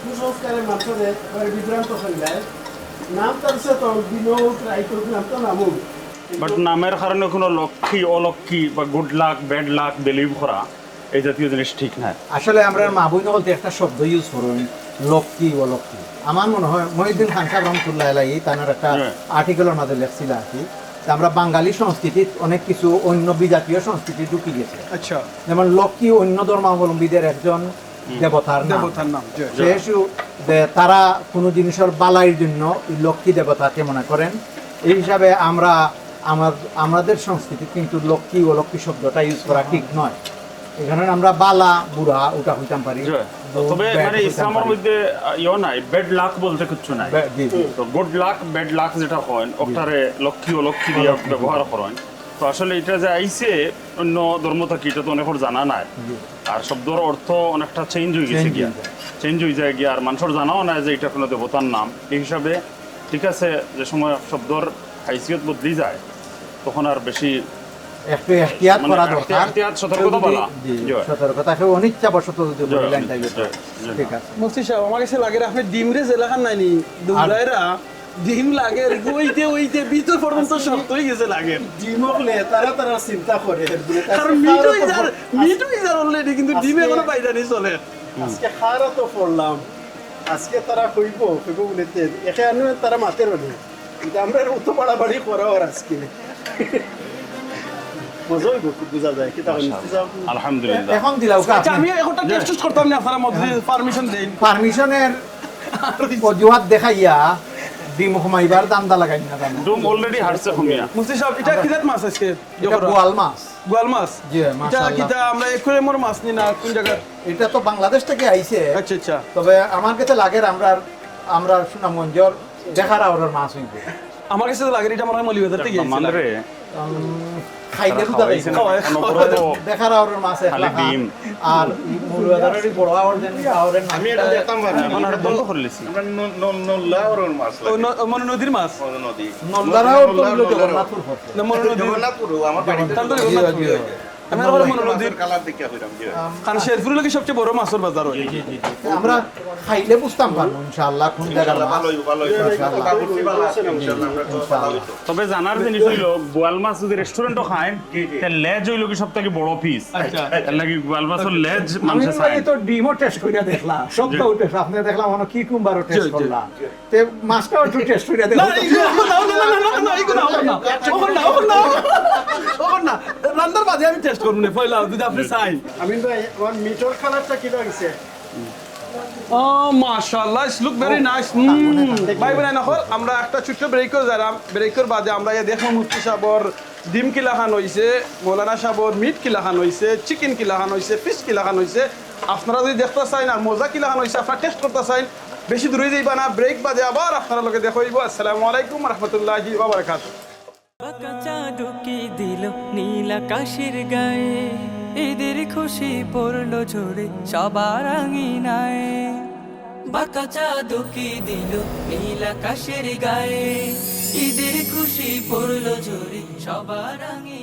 কুসংস্কারের মানুষের এবারে বিভ্রান্ত হয়ে যায় নাম তার সে তো বিনোদ রাইতো নাম তো নামুন বাট নামের কারণে কোনো লক্ষ্মী অলক্ষ্মী বা good luck bad luck believe করা এই জাতীয় জিনিস ঠিক না। আসলে আমরা মা বইন বলতে একটা শব্দ ইউজ করুন লক্ষ্মী অলক্ষ্মী আমার মনে হয় মহিউদ্দিন খান সাহেব রহমতুল্লাহ আলাইহি তার একটা আর্টিকেলের মাঝে লেখছিল আর কি যে আমরা বাঙালি সংস্কৃতির অনেক কিছু অন্য বিজাতীয় সংস্কৃতি ঢুকি গেছে আচ্ছা যেমন লক্ষ্মী অন্য ধর্মাবলম্বীদের একজন দেবতার নাম দেবতার নাম সেহেতু যে তারা কোনো জিনিসের বালাইয়ের জন্য এই লক্ষ্মী দেবতাকে মনে করেন এই হিসাবে আমরা আমাদের সংস্কৃতি কিন্তু লক্ষ্মী ও লক্ষ্মী শব্দটা ইউজ করা ঠিক নয় এখানে আমরা বালা বুড়া ওটা হইতাম পারি তবে মানে ইসলামের মধ্যে ইও নাই ব্যাড লাক বলতে কিছু নাই। তো গুড লাক ব্যাড লাক যেটা হয় ওটারে লক্ষ্মী অলক্ষ্মী দিয়ে ব্যবহার করেন। তো আসলে এটা যে আইছে অন্য ধর্ম থেকে এটা তো অনেকের জানা নাই আর শব্দর অর্থ অনেকটা চেঞ্জ হয়ে গেছে গিয়া চেঞ্জ হয়ে যায় গিয়া আর মানুষের জানাও নাই যে এটা কোনো দেবতার নাম এই হিসাবে ঠিক আছে যে সময় শব্দর হাইসিয়ত বদলি যায় তখন আর বেশি একটু এহতিয়াত করা দরকার এহতিয়াত সতর্কতা বলা সতর্কতা কেউ অনিচ্ছাবশত যদি বলেন তাই ঠিক আছে মুফতি সাহেব আমার কাছে লাগে আপনি ডিম রে জেলাখান নাইনি দুবলাইরা ডিম লাগে ওইতে ওইতে ভিতর পর্যন্ত শক্ত হয়ে গেছে লাগে ডিমকলে তারা তারা চিন্তা করে কারণ মিট হয়ে যার অলরেডি কিন্তু ডিম এখনো বাইরে নেই চলে আজকে খারা তো পড়লাম আজকে তারা কইব বলেতে এখানে তারা মাতের হলে কিন্তু আমরা অত বাড়াবাড়ি করা আর আজকে মজা হইব খুব বোঝা যায় কি তখন মুফতি সাহেব আলহামদুলিল্লাহ এখন দিলাও আচ্ছা আমি একটা টেস্ট করতাম না আপনারা মধ্যে পারমিশন দেন পারমিশনের অজুহাত দেখাইয়া ডিম ঘুমাইবার দান্দা লাগাই না দাম ডুম অলরেডি হারছে কমিয়া মুফতি সাহেব এটা কিজাত মাছ আজকে এটা গোয়াল মাছ গোয়াল মাছ জি, এটা মাশাআল্লাহ। কিটা আমরা একুরেমর মাছ নি না কোন জায়গা এটা তো বাংলাদেশ থেকে আইছে আচ্ছা আচ্ছা তবে আমার কাছে লাগে আমরা সুনামগঞ্জের দেখার আওয়ার মাছ হইবে আমার কাছে তো লাগে এটা মনে হয় মলিবাজার থেকে গেছিল মানরে খাইলে বুঝা যাইছে না দেখার আওয়ার মাছ খালি ডিম। আর মৌলবাজারের বড় আওয়ার দেন আওয়ারের আমি এটা দেখতাম পারি এখন আর বন্ধ করে লিছি আমরা নল্লা ওর মাছ লাগে মনে নদীর মাছ নদী নলদারাও তো জগন্নাথপুর হচ্ছে না মনে নদীর জগন্নাথপুর আমার বাড়িতে তাহলে তো জগন্নাথপুর। আমি আর বলে মনে নদীর কালার দেখে হইলাম জি কারণ শেরপুরের লাগে সবচেয়ে বড় মাছের বাজার হয় আমরা খাইলে বুঝতাম পারবো ইনশাআল্লাহ কোন জায়গার মাছ ভালো হইব ইনশাআল্লাহ। ইনশাআল্লাহ আমরা তো ভালো হইতো তবে জানার জিনিস হইলো গোয়াল মাছ যদি রেস্টুরেন্টও খায় তে লেজ হইলো কি সবথেকে বড় পিস আচ্ছা এর লাগি গোয়াল মাছের লেজ আমি মানুষে চায় তো ডিমও টেস্ট কইরা দেখলাম সবটাও টেস্ট আপনি দেখলাম অনেক কি কুম্বারও টেস্ট করলাম তে মাছটাও একটু টেস্ট কইরা না দেখলাম রান্নার বাদে আমি টেস্ট করবো না পয়লা যদি আপনি চাই আমি তো ওর মিটর কালারটা কি লাগছে ও মাশাআল্লাহ ইটস লুক ভেরি নাইস ভাই বোন নখল আমরা একটা ছোট্ট ব্রেকও যারাম ব্রেকের বাদে আমরা ইয়া দেখো মুফতি সাহেবর ডিম কিলা খান হইছে মৌলানা সাহেবর মিট কিলা খান হইছে চিকেন কিলা খান হইছে ফিশ কিলা খান হইছে আপনারা যদি দেখতে চাইন আর মজা কিলা খান হইছে আপনারা টেস্ট করতে চাইন বেশি দূরে যাইবা না ব্রেক বাদে আবার আপনারা লগে দেখাইব আসসালামু আলাইকুম ওয়া রাহমাতুল্লাহি ওয়া বারাকাতুহু বাঁকা চাঁদুকি দিল নীল আকাশের গায়ে ঈদের খুশি পড়লো ঝরে সবার আঙিনায় বাঁকা চাঁদুকি দিল নীল আকাশের গায়ে ঈদের খুশি পড়লো ঝরে সবার আঙিনায়